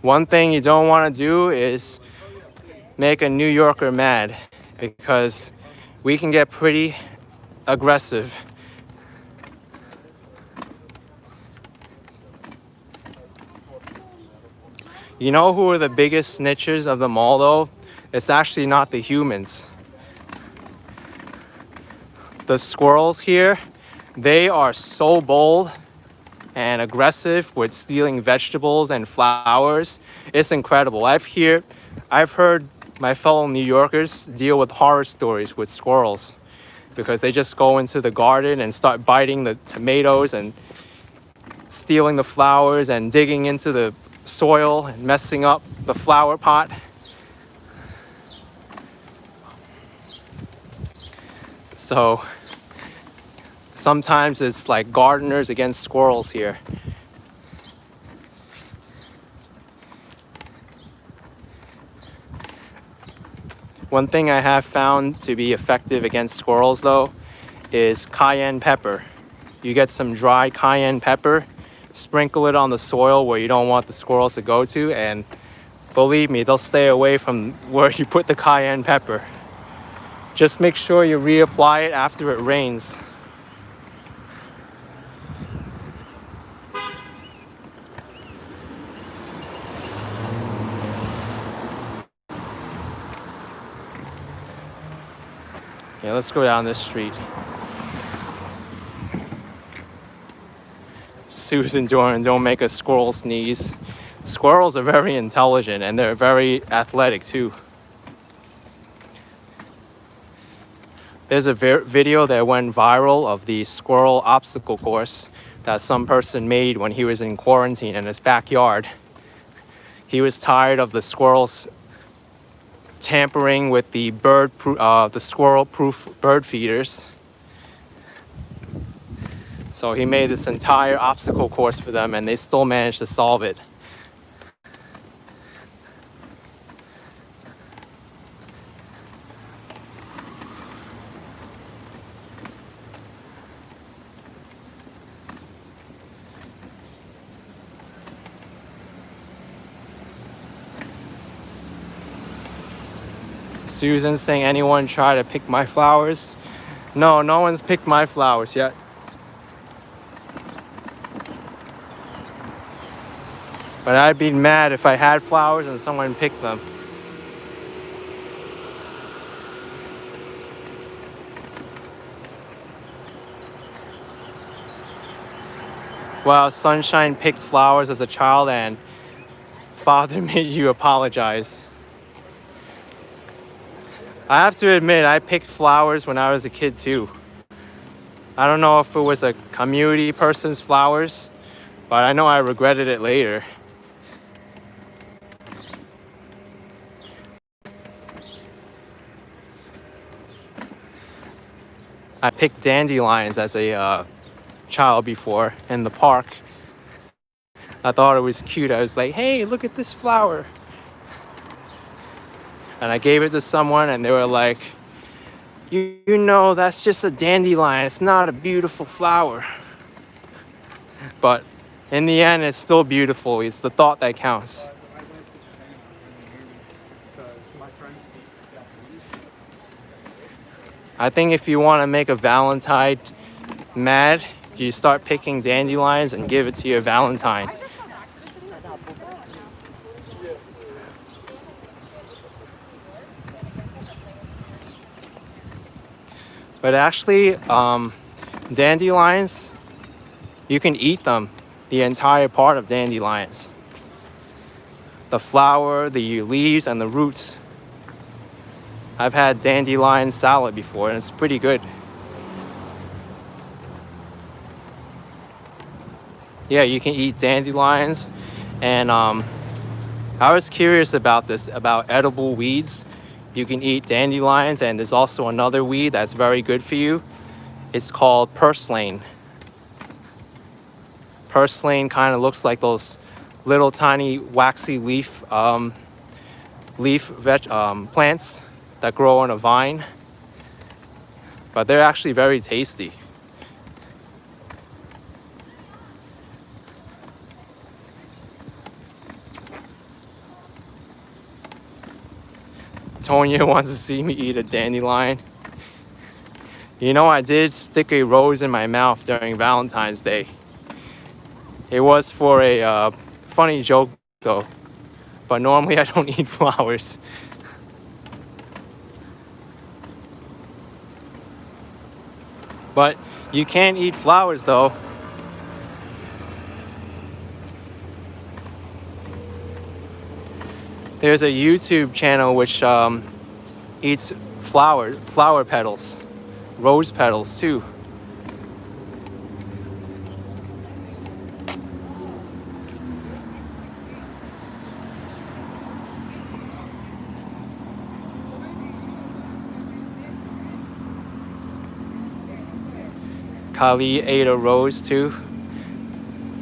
One thing you don't want to do is make a New Yorker mad because we can get pretty aggressive. You know who are the biggest snitchers of them all though? It's actually not the humans. The squirrels here, they are so bold and aggressive with stealing vegetables and flowers. It's incredible. I've heard my fellow New Yorkers deal with horror stories with squirrels because they just go into the garden and start biting the tomatoes and stealing the flowers and digging into the soil and messing up the flower pot. So sometimes it's like gardeners against squirrels here. One thing I have found to be effective against squirrels though is cayenne pepper. You get some dry cayenne pepper, sprinkle it on the soil where you don't want the squirrels to go to, and believe me, they'll stay away from where you put the cayenne pepper. Just make sure you reapply it after it rains. Yeah, let's go down this street. Susan Jordan, don't make a squirrel sneeze. Squirrels are very intelligent and they're very athletic too. There's a video that went viral of the squirrel obstacle course that some person made when he was in quarantine in his backyard. He was tired of the squirrels tampering with the squirrel-proof bird feeders. So he made this entire obstacle course for them and they still managed to solve it. Susan saying, anyone try to pick my flowers? No, no one's picked my flowers yet. But I'd be mad if I had flowers and someone picked them. Well, Sunshine picked flowers as a child and Father made you apologize. I have to admit, I picked flowers when I was a kid too. I don't know if it was a community person's flowers, but I know I regretted it later. I picked dandelions as a child before in the park. I thought it was cute. I was like, hey, look at this flower. And I gave it to someone and they were like, you know, that's just a dandelion. It's not a beautiful flower. But in the end, it's still beautiful. It's the thought that counts. I think if you want to make a Valentine mad, you start picking dandelions and give it to your Valentine. But actually, dandelions, you can eat them, the entire part of dandelions. The flower, the leaves, and the roots. I've had dandelion salad before, and it's pretty good. Yeah, you can eat dandelions. And I was curious about this, about edible weeds. You can eat dandelions, and there's also another weed that's very good for you. It's called purslane. Purslane kind of looks like those little tiny waxy plants that grow on a vine. But they're actually very tasty. Tonya wants to see me eat a dandelion. You know, I did stick a rose in my mouth during Valentine's Day. It was for a funny joke though, but normally I don't eat flowers. But you can eat flowers though. There's a YouTube channel which eats flower petals, rose petals too. Kali ate a rose too.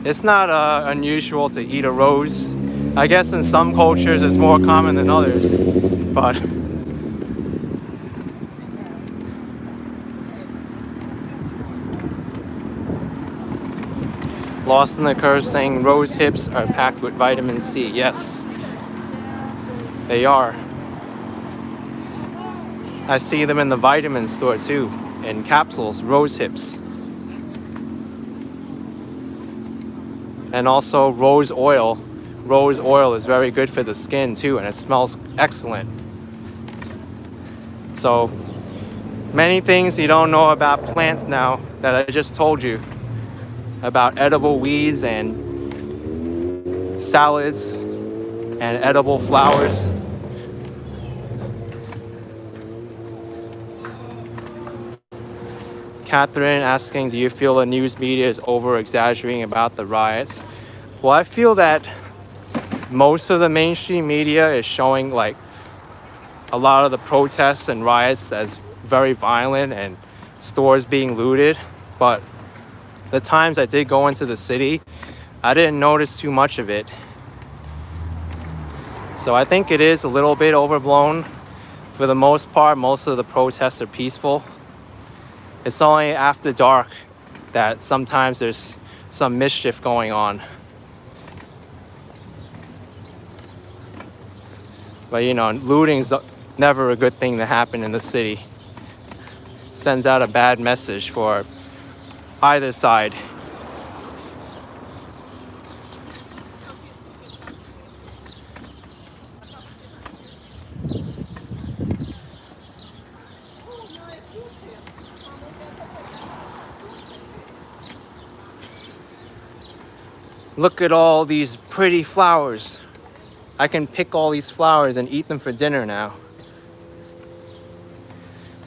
It's not unusual to eat a rose. I guess in some cultures it's more common than others, but Lost in the Curve saying rose hips are packed with vitamin C. Yes, they are. I see them in the vitamin store too, in capsules, rose hips. And also rose oil. Rose oil is very good for the skin too, and it smells excellent. So many things you don't know about plants now that I just told you about edible weeds and salads and edible flowers. Catherine asking, do you feel the news media is over exaggerating about the riots? Well, I feel that most of the mainstream media is showing like a lot of the protests and riots as very violent and stores being looted. But the times I did go into the city, I didn't notice too much of it. So I think it is a little bit overblown. For the most part, most of the protests are peaceful. It's only after dark that sometimes there's some mischief going on. But you know, looting's never a good thing to happen in the city. Sends out a bad message for either side. Look at all these pretty flowers. I can pick all these flowers and eat them for dinner now.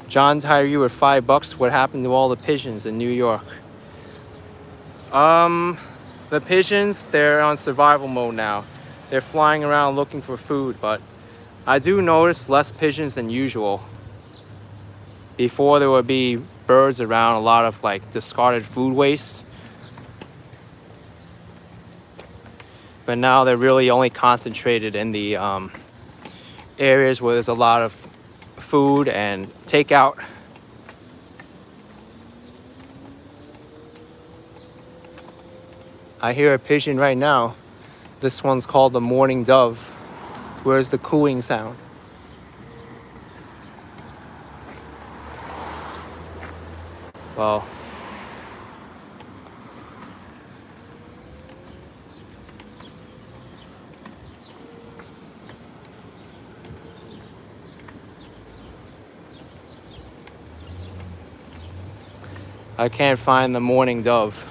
John's hired you with $5. What happened to all the pigeons in New York? The pigeons, they're on survival mode now. They're flying around looking for food, but I do notice less pigeons than usual. Before there would be birds around, a lot of like discarded food waste. But now they're really only concentrated in the areas where there's a lot of food and takeout. I hear a pigeon right now. This one's called the mourning dove. Where's the cooing sound? Well, I can't find the mourning dove,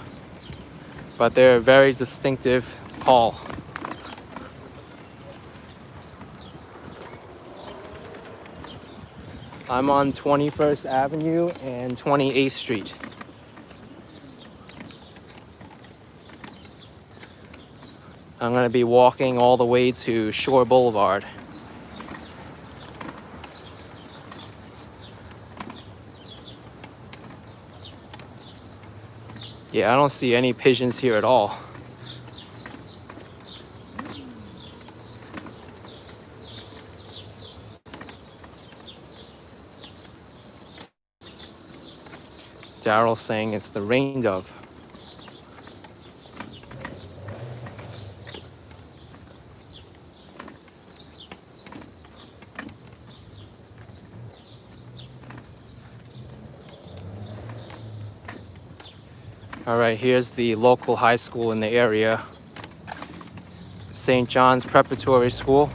but they're a very distinctive call. I'm on 21st Avenue and 28th Street. I'm gonna be walking all the way to Shore Boulevard. Yeah, I don't see any pigeons here at all. Daryl's saying it's the rain dove. All right, here's the local high school in the area, St. John's Preparatory School.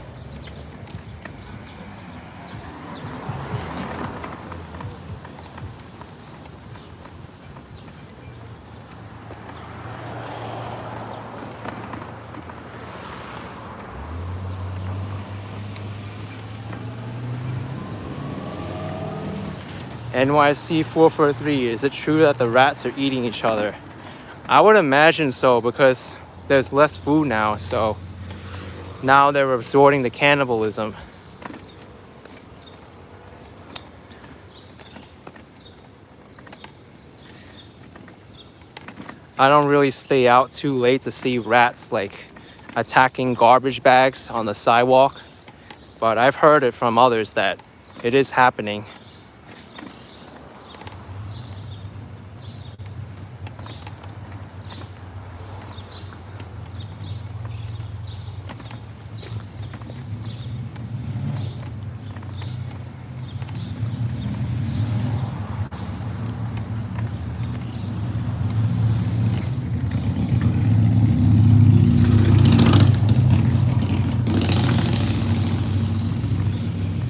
NYC 443, is it true that the rats are eating each other? I would imagine so, because there's less food now, so now they're resorting to cannibalism. I don't really stay out too late to see rats like attacking garbage bags on the sidewalk, but I've heard it from others that it is happening.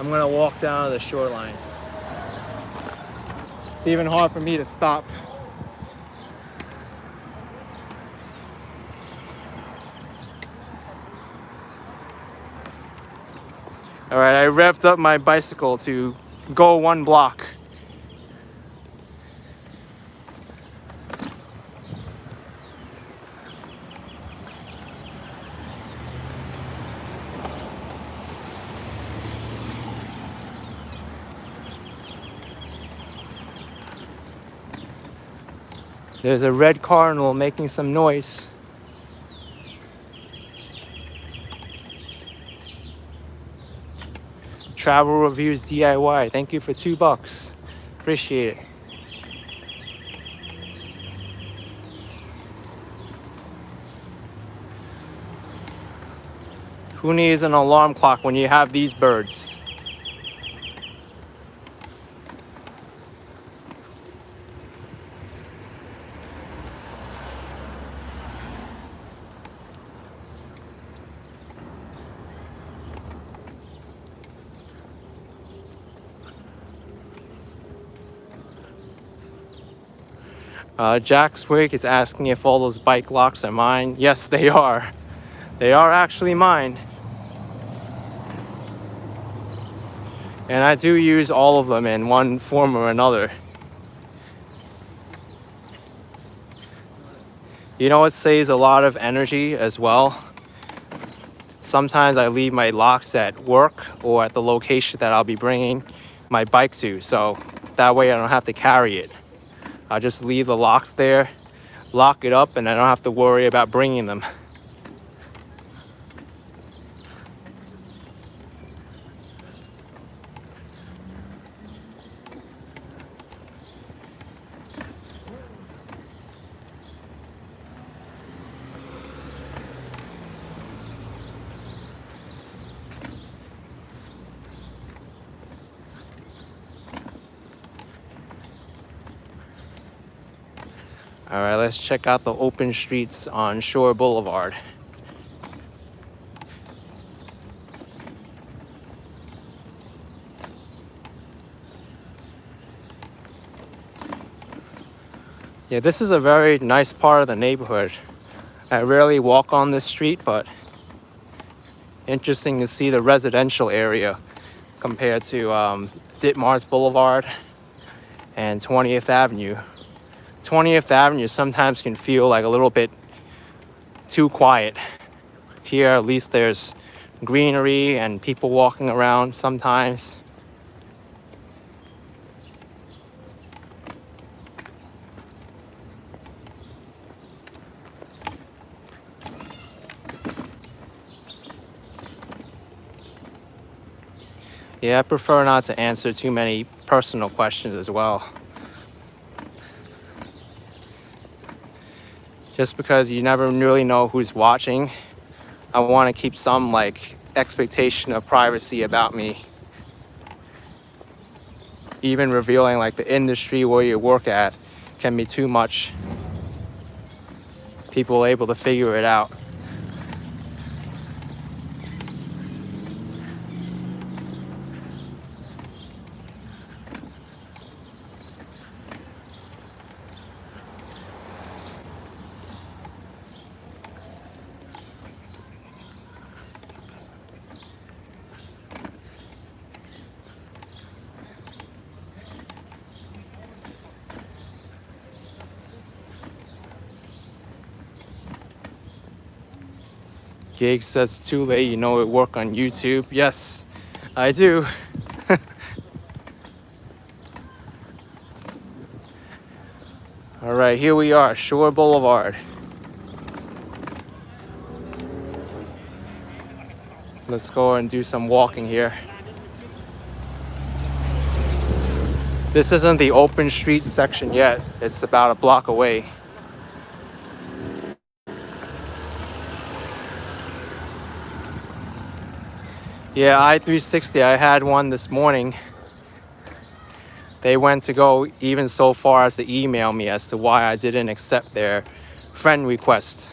I'm gonna walk down to the shoreline. It's even hard for me to stop. All right, I revved up my bicycle to go 1 block. There's a red cardinal making some noise. Travel Reviews DIY. Thank you for $2. Appreciate it. Who needs an alarm clock when you have these birds? Jack Swig is asking if all those bike locks are mine. Yes, they are. They are actually mine. And I do use all of them in one form or another. You know what saves a lot of energy as well? Sometimes I leave my locks at work or at the location that I'll be bringing my bike to. So that way I don't have to carry it. I just leave the locks there, lock it up, and I don't have to worry about bringing them. All right, let's check out the open streets on Shore Boulevard. Yeah, this is a very nice part of the neighborhood. I rarely walk on this street, but interesting to see the residential area compared to Ditmars Boulevard and 20th Avenue. 20th Avenue sometimes can feel like a little bit too quiet. Here, at least there's greenery and people walking around sometimes. Yeah, I prefer not to answer too many personal questions as well. Just because you never really know who's watching, I want to keep some expectation of privacy about me. Even revealing the industry where you work at can be too much. People are able to figure it out. Gig says too late, you know it work on YouTube. Yes, I do. All right, here we are, Shore Boulevard. Let's go and do some walking here. This isn't the open street section yet. It's about a block away. Yeah, I-360, I had one this morning. They went to go even so far as to email me as to why I didn't accept their friend request.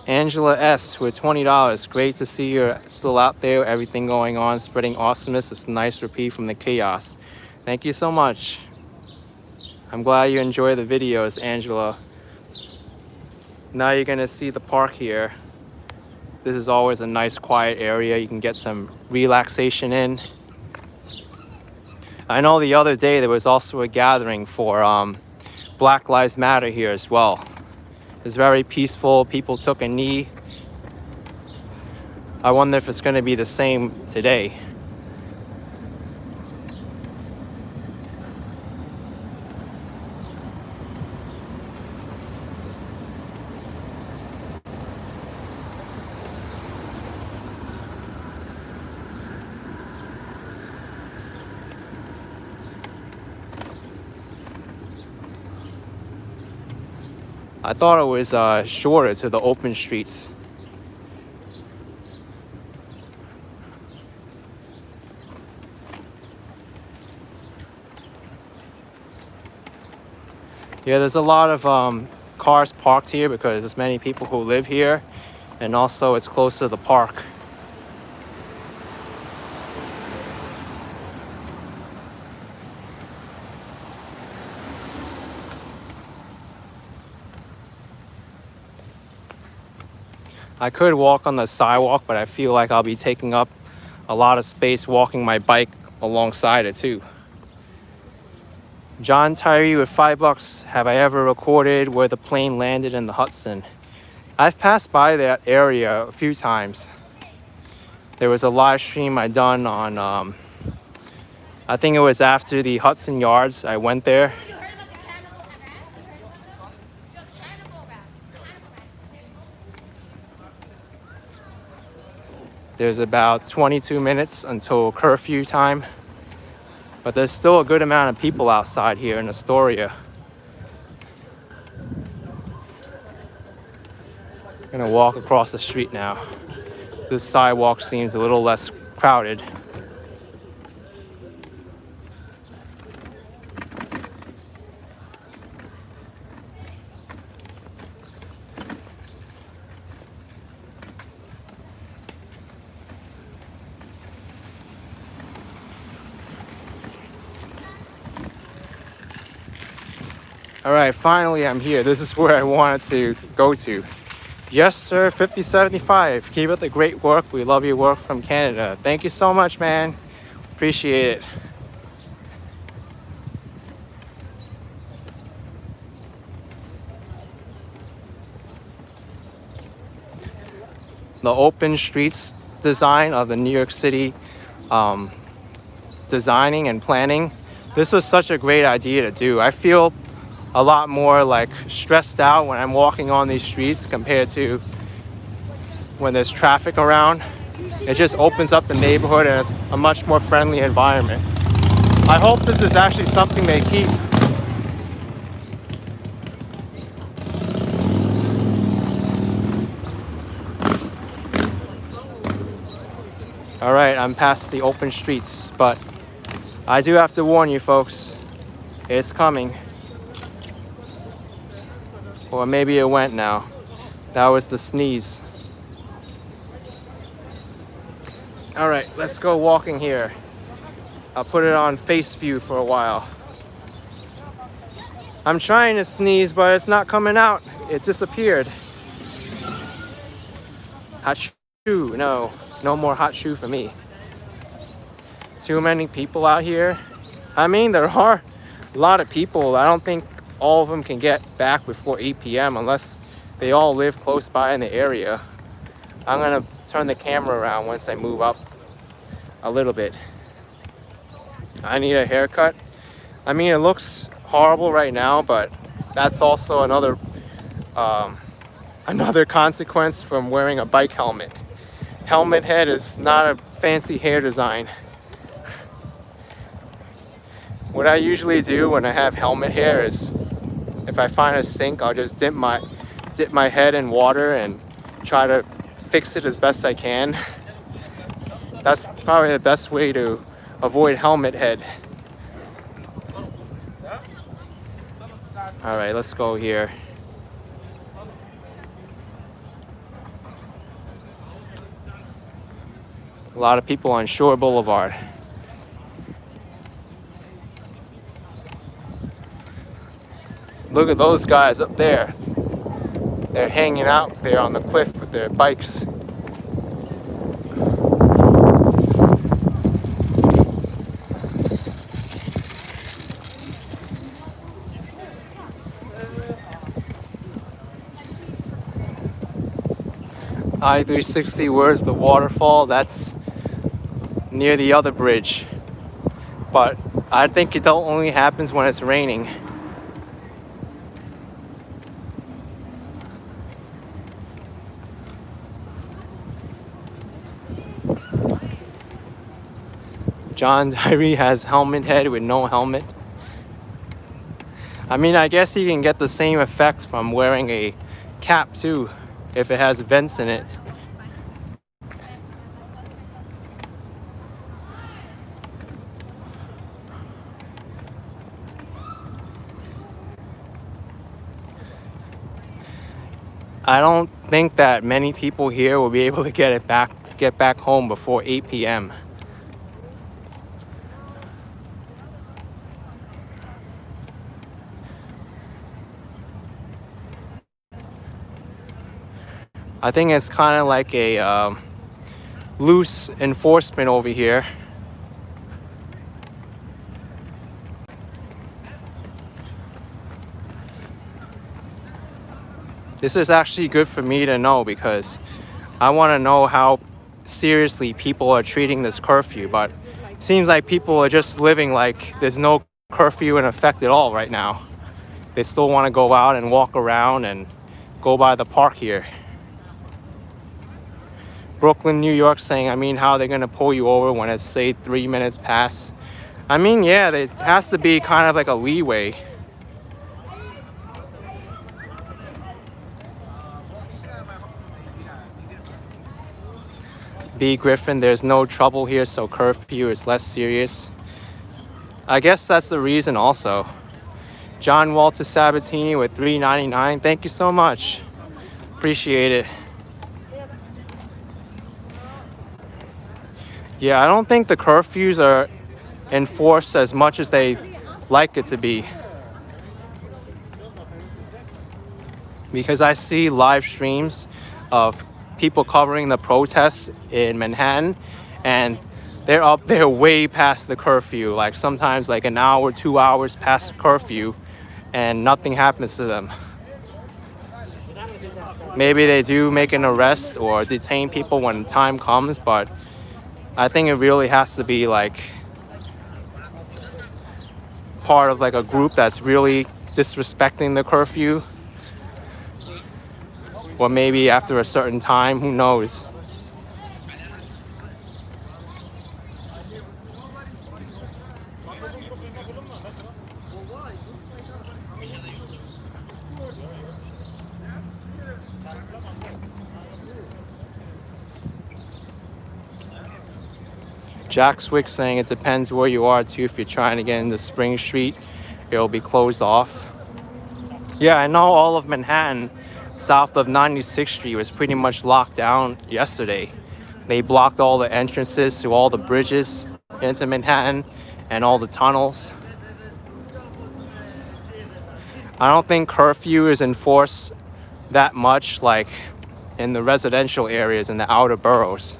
Angela S with $20. Great to see you're still out there. Everything going on, spreading awesomeness. It's a nice repeat from the chaos. Thank you so much. I'm glad you enjoy the videos, Angela. Now you're gonna see the park here. This is always a nice quiet area. You can get some relaxation in. I know the other day there was also a gathering for Black Lives Matter here as well. It was very peaceful. People took a knee. I wonder if it's going to be the same today. I thought it was shorter to the open streets. Yeah, there's a lot of cars parked here because there's many people who live here, and also it's close to the park. I could walk on the sidewalk, but I feel like I'll be taking up a lot of space walking my bike alongside it too. John Tyree with $5. Have I ever recorded where the plane landed in the Hudson? I've passed by that area a few times. There was a live stream I done on, I think it was after the Hudson Yards. I went there. There's about 22 minutes until curfew time, but there's still a good amount of people outside here in Astoria. I'm gonna walk across the street now. This sidewalk seems a little less crowded. All right, finally I'm here. This is where I wanted to go to. Yes, sir, 5075. Keep up the great work. We love your work from Canada. Thank you so much, man. Appreciate it. The open streets design of the New York City designing and planning. This was such a great idea to do. I feel a lot more like stressed out when I'm walking on these streets compared to when there's traffic around. It just opens up the neighborhood and it's a much more friendly environment. I hope this is actually something they keep. All right, I'm past the open streets, but I do have to warn you folks, it's coming. Or maybe it went now. That was the sneeze. All right, let's go walking here. I'll put it on face view for a while. I'm trying to sneeze, but it's not coming out. It disappeared. Hot shoe, no more hot shoe for me. Too many people out here. I mean, there are a lot of people. I don't think all of them can get back before 8 p.m. unless they all live close by in the area. I'm gonna turn the camera around once I move up a little bit. I need a haircut. I mean, it looks horrible right now, but that's also another consequence from wearing a bike helmet. Helmet head is not a fancy hair design. What I usually do when I have helmet hair is, if I find a sink, I'll just dip my head in water and try to fix it as best I can. That's probably the best way to avoid helmet head. All right, let's go here. A lot of people on Shore Boulevard. Look at those guys up there. They're hanging out there on the cliff with their bikes. I-360, where's the waterfall? That's near the other bridge. But I think it only happens when it's raining. John Tyree has helmet head with no helmet. I mean, I guess you can get the same effect from wearing a cap too, if it has vents in it. I don't think that many people here will be able to get back home before 8 p.m. I think it's kind of like a loose enforcement over here. This is actually good for me to know because I want to know how seriously people are treating this curfew, but it seems like people are just living like there's no curfew in effect at all right now. They still want to go out and walk around and go by the park here. Brooklyn, New York saying, I mean, how are they going to pull you over when it's, say, 3 minutes past? I mean, yeah, there has to be kind of like a leeway. B. Griffin, there's no trouble here, so curfew is less serious. I guess that's the reason also. John Walter Sabatini with $3.99. Thank you so much. Appreciate it. Yeah, I don't think the curfews are enforced as much as they like it to be. Because I see live streams of people covering the protests in Manhattan, and they're up there way past the curfew, like sometimes like an hour, 2 hours past the curfew, and nothing happens to them. Maybe they do make an arrest or detain people when time comes, but I think it really has to be like part of like a group that's really disrespecting the curfew. Or maybe after a certain time, who knows? Jack Swick saying it depends where you are too. If you're trying to get into Spring Street, it'll be closed off. Yeah, I know all of Manhattan south of 96th Street was pretty much locked down yesterday. They blocked all the entrances to all the bridges into Manhattan and all the tunnels. I don't think curfew is enforced that much like in the residential areas in the outer boroughs.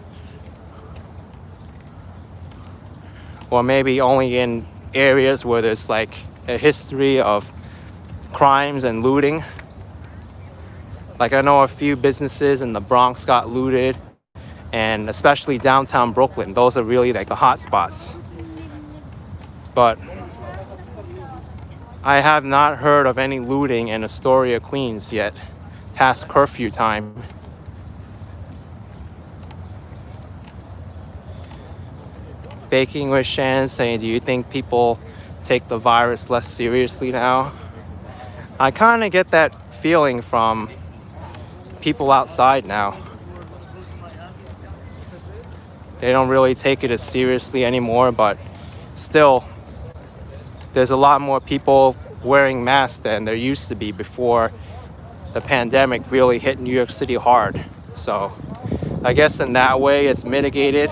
Or maybe only in areas where there's like a history of crimes and looting. Like I know a few businesses in the Bronx got looted, and especially downtown Brooklyn. Those are really like the hot spots. But I have not heard of any looting in Astoria, Queens yet, past curfew time. Baking with Shan saying, do you think people take the virus less seriously now? I kind of get that feeling from people outside now. They don't really take it as seriously anymore, but still, there's a lot more people wearing masks than there used to be before the pandemic really hit New York City hard. So I guess in that way it's mitigated.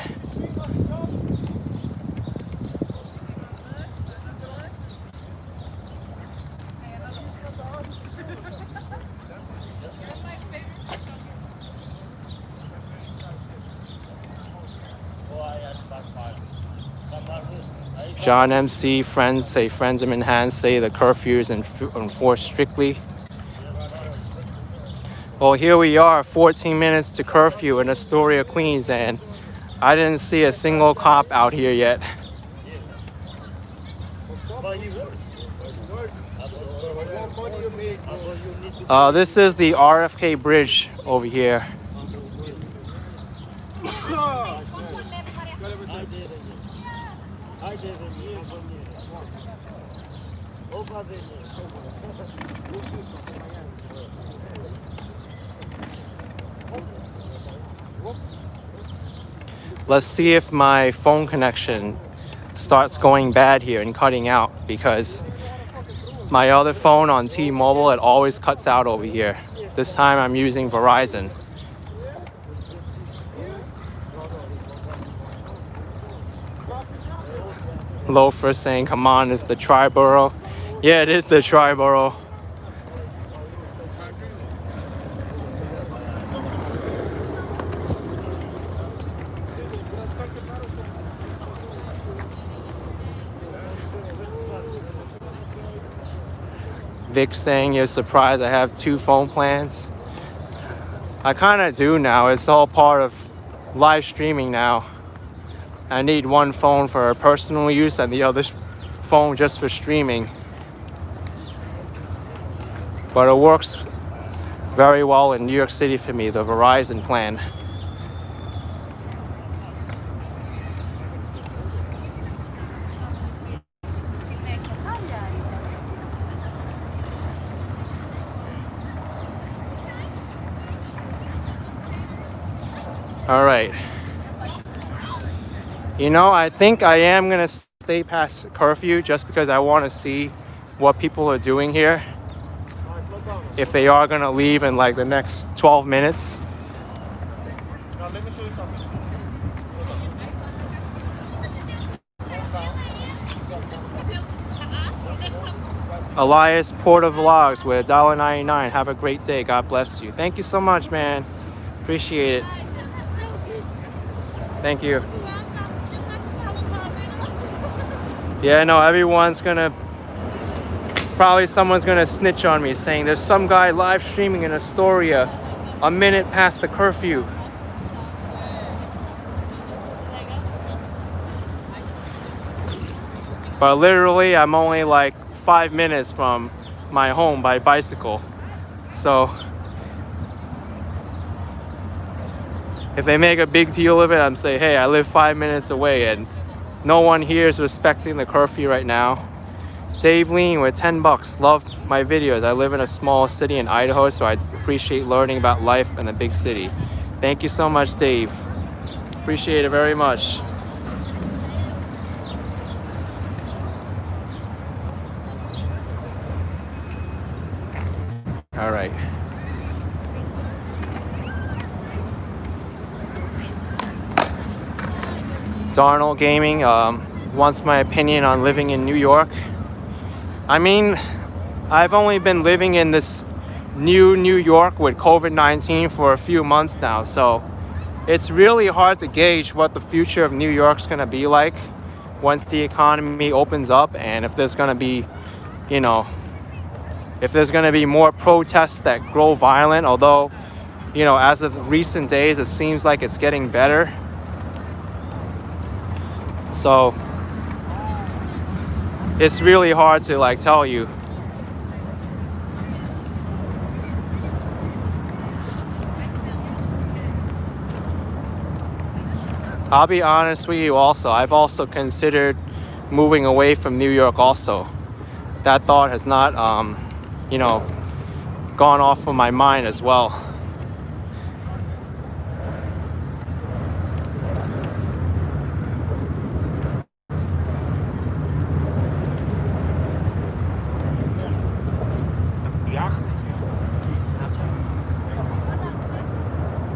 John MC, friends say friends in Manhattan say the curfew is enforced strictly. Well, here we are, 14 minutes to curfew in Astoria, Queens, and I didn't see a single cop out here yet. This is the RFK Bridge over here. Let's see if my phone connection starts going bad here and cutting out, because my other phone on T-Mobile, it always cuts out over here. This time I'm using Verizon. Loafer saying, come on, it's the Triborough. Yeah, it is the Triborough. Vic saying you're surprised I have 2 phone plans. I kind of do now. It's all part of live streaming now. I need one phone for personal use and the other phone just for streaming. But it works very well in New York City for me, the Verizon plan. All right. You know, I think I am gonna stay past curfew just because I want to see what people are doing here. If they are gonna leave in like the next 12 minutes.
Now let me show you something.
Elias Porter Vlogs with $1.99. Have a great day. God bless you. Thank you so much, man. Appreciate it. Thank you. Yeah, I know everyone's gonna, probably someone's gonna snitch on me saying there's some guy live streaming in Astoria a minute past the curfew. But literally, I'm only like 5 minutes from my home by bicycle. So if they make a big deal of it, I'm saying, hey, I live 5 minutes away and no one here is respecting the curfew right now. Dave Lean with $10. Love my videos. I live in a small city in Idaho, so I appreciate learning about life in a big city. Thank you so much, Dave. Appreciate it very much. All right. Darnold Gaming wants my opinion on living in New York. I mean, I've only been living in this new New York with COVID-19 for a few months now, so it's really hard to gauge what the future of New York's gonna be like once the economy opens up, and if there's gonna be, you know, if there's gonna be more protests that grow violent, although, you know, as of recent days, it seems like it's getting better. So it's really hard to like tell you. I'll be honest with you also. I've also considered moving away from New York also. That thought has not, you know, gone off of my mind as well.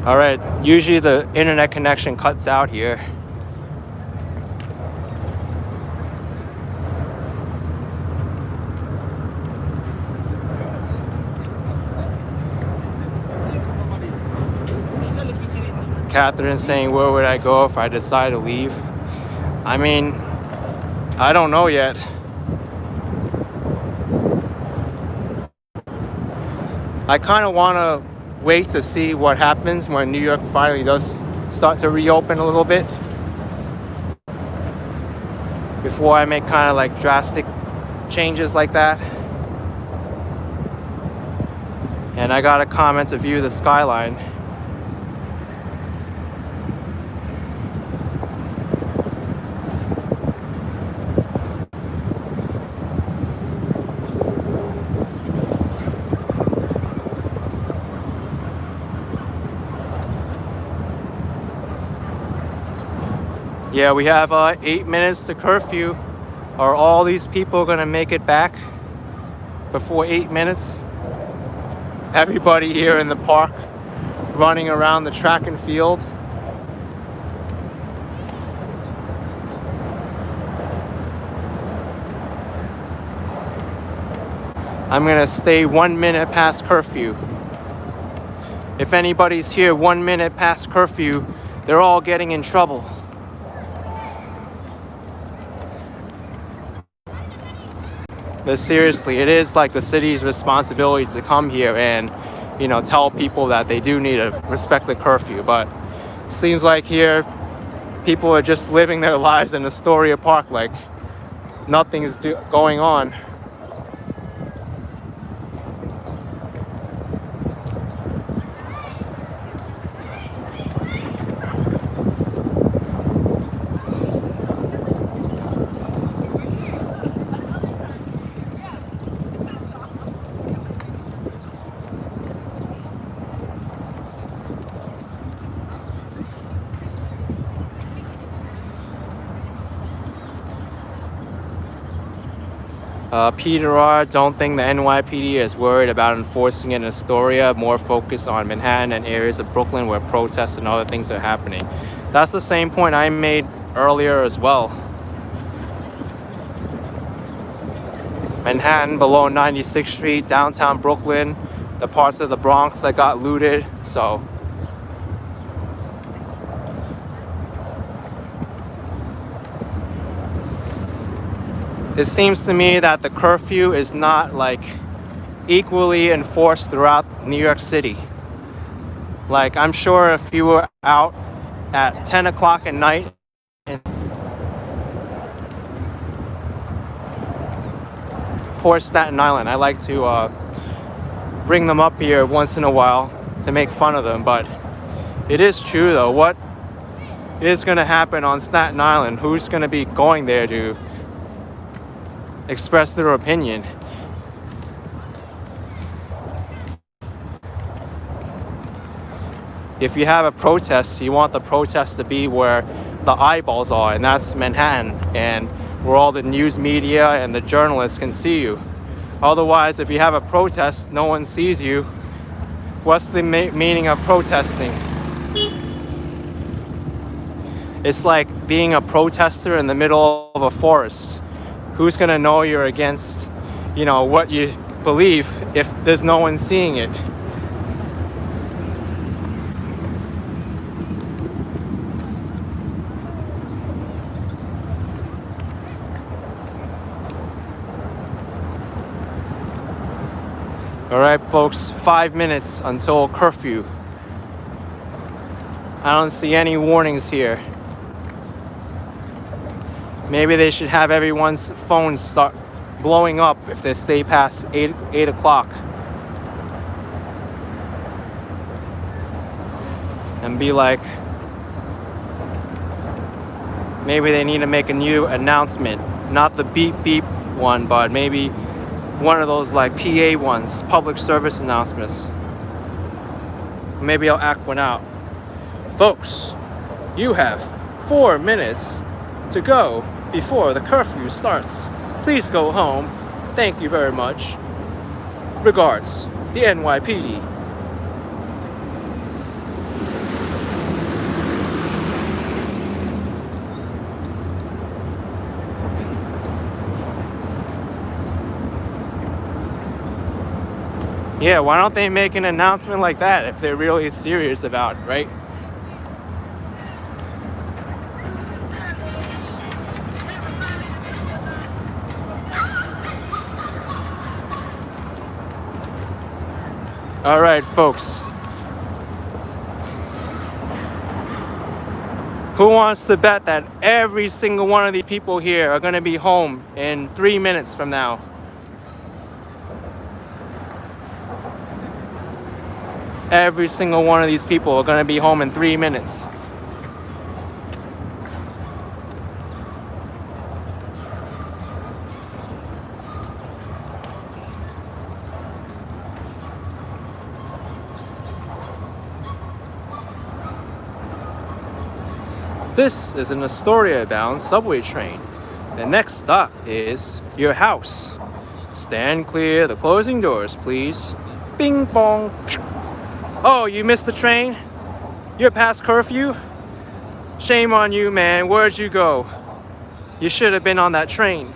All right, usually the internet connection cuts out here. Catherine's saying, where would I go if I decide to leave? I mean, I don't know yet. I kind of want to wait to see what happens when New York finally does start to reopen a little bit before I make kind of like drastic changes like that. And I got a comment to view the skyline. Yeah, we have 8 minutes to curfew. Are all these people gonna make it back before 8 minutes? Everybody here in the park running around the track and field. I'm gonna stay 1 minute past curfew. If anybody's here 1 minute past curfew, they're all getting in trouble. But seriously, it is like the city's responsibility to come here and, you know, tell people that they do need to respect the curfew. But it seems like here, people are just living their lives in Astoria Park like nothing is going on. Peter R. don't think the NYPD is worried about enforcing it in Astoria, more focused on Manhattan and areas of Brooklyn where protests and other things are happening. That's the same point I made earlier as well. Manhattan below 96th Street, downtown Brooklyn, the parts of the Bronx that got looted, so. It seems to me that the curfew is not like equally enforced throughout New York City. Like, I'm sure if you were out at 10 o'clock at night and poor Staten Island, I like to bring them up here once in a while to make fun of them, but it is true though. What is going to happen on Staten Island? Who's going to be going there to express their opinion? If you have a protest, you want the protest to be where the eyeballs are, and that's Manhattan, and where all the news media and the journalists can see you. Otherwise, if you have a protest, no one sees you. What's the meaning of protesting? It's like being a protester in the middle of a forest. Who's gonna know you're against, you know, what you believe if there's no one seeing it? All right, folks, 5 minutes until curfew. I don't see any warnings here. Maybe they should have everyone's phones start blowing up if they stay past 8 o'clock. And be like, maybe they need to make a new announcement. Not the beep beep one, but maybe one of those like PA ones, public service announcements. Maybe I'll act one out. Folks, you have 4 minutes to go before the curfew starts. Please go home. Thank you very much. Regards, the NYPD. Yeah, why don't they make an announcement like that if they're really serious about it, right? All right, folks. Who wants to bet that every single one of these people here are going to be home in 3 minutes from now? Every single one of these people are going to be home in 3 minutes. This is an Astoria-bound subway train. The next stop is your house. Stand clear of the closing doors, please. Bing bong. Oh, you missed the train? You're past curfew? Shame on you, man. Where'd you go? You should have been on that train.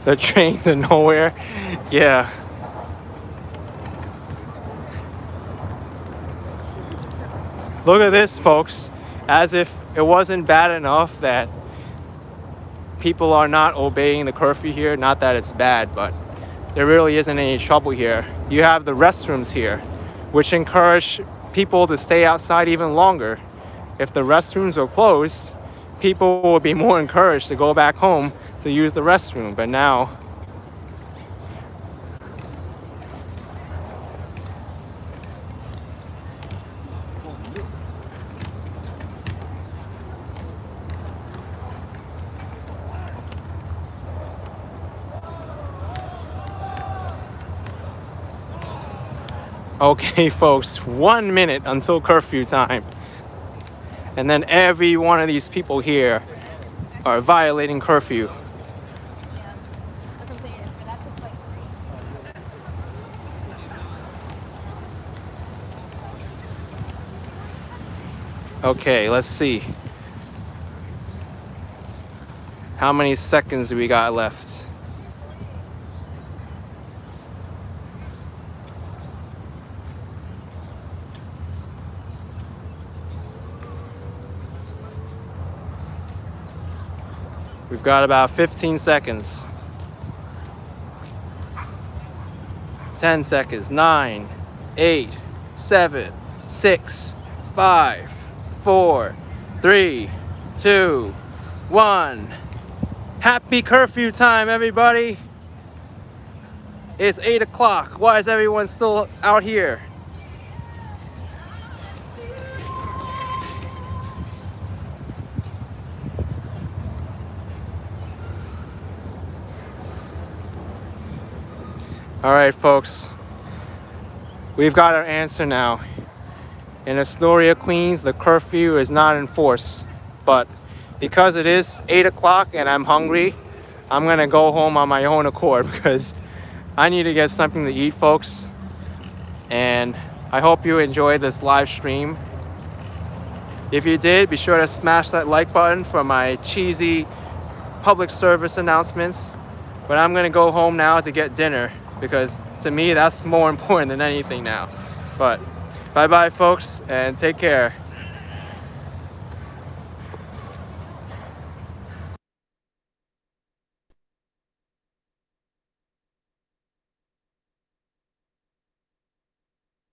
The train to nowhere. Yeah. Look at this, folks. As if it wasn't bad enough that people are not obeying the curfew here. Not that it's bad, but there really isn't any trouble here. You have the restrooms here, which encourage people to stay outside even longer. If the restrooms were closed, people would be more encouraged to go back home to use the restroom. But now, okay, folks, 1 minute until curfew time. And then every one of these people here are violating curfew. Okay, let's see. How many seconds do we got left? We've got about 15 seconds. 10 seconds. 9, 8, 7, 6, 5, 4, 3, 2, 1. Happy curfew time, everybody. It's 8 o'clock. Why is everyone still out here? All right, folks. We've got our answer now. In Astoria, Queens, the curfew is not enforced. But because it is 8 o'clock and I'm hungry, I'm going to go home on my own accord because I need to get something to eat, folks. And I hope you enjoyed this live stream. If you did, be sure to smash that like button for my cheesy public service announcements. But I'm going to go home now to get dinner, because to me that's more important than anything now. But bye bye, folks, and take care.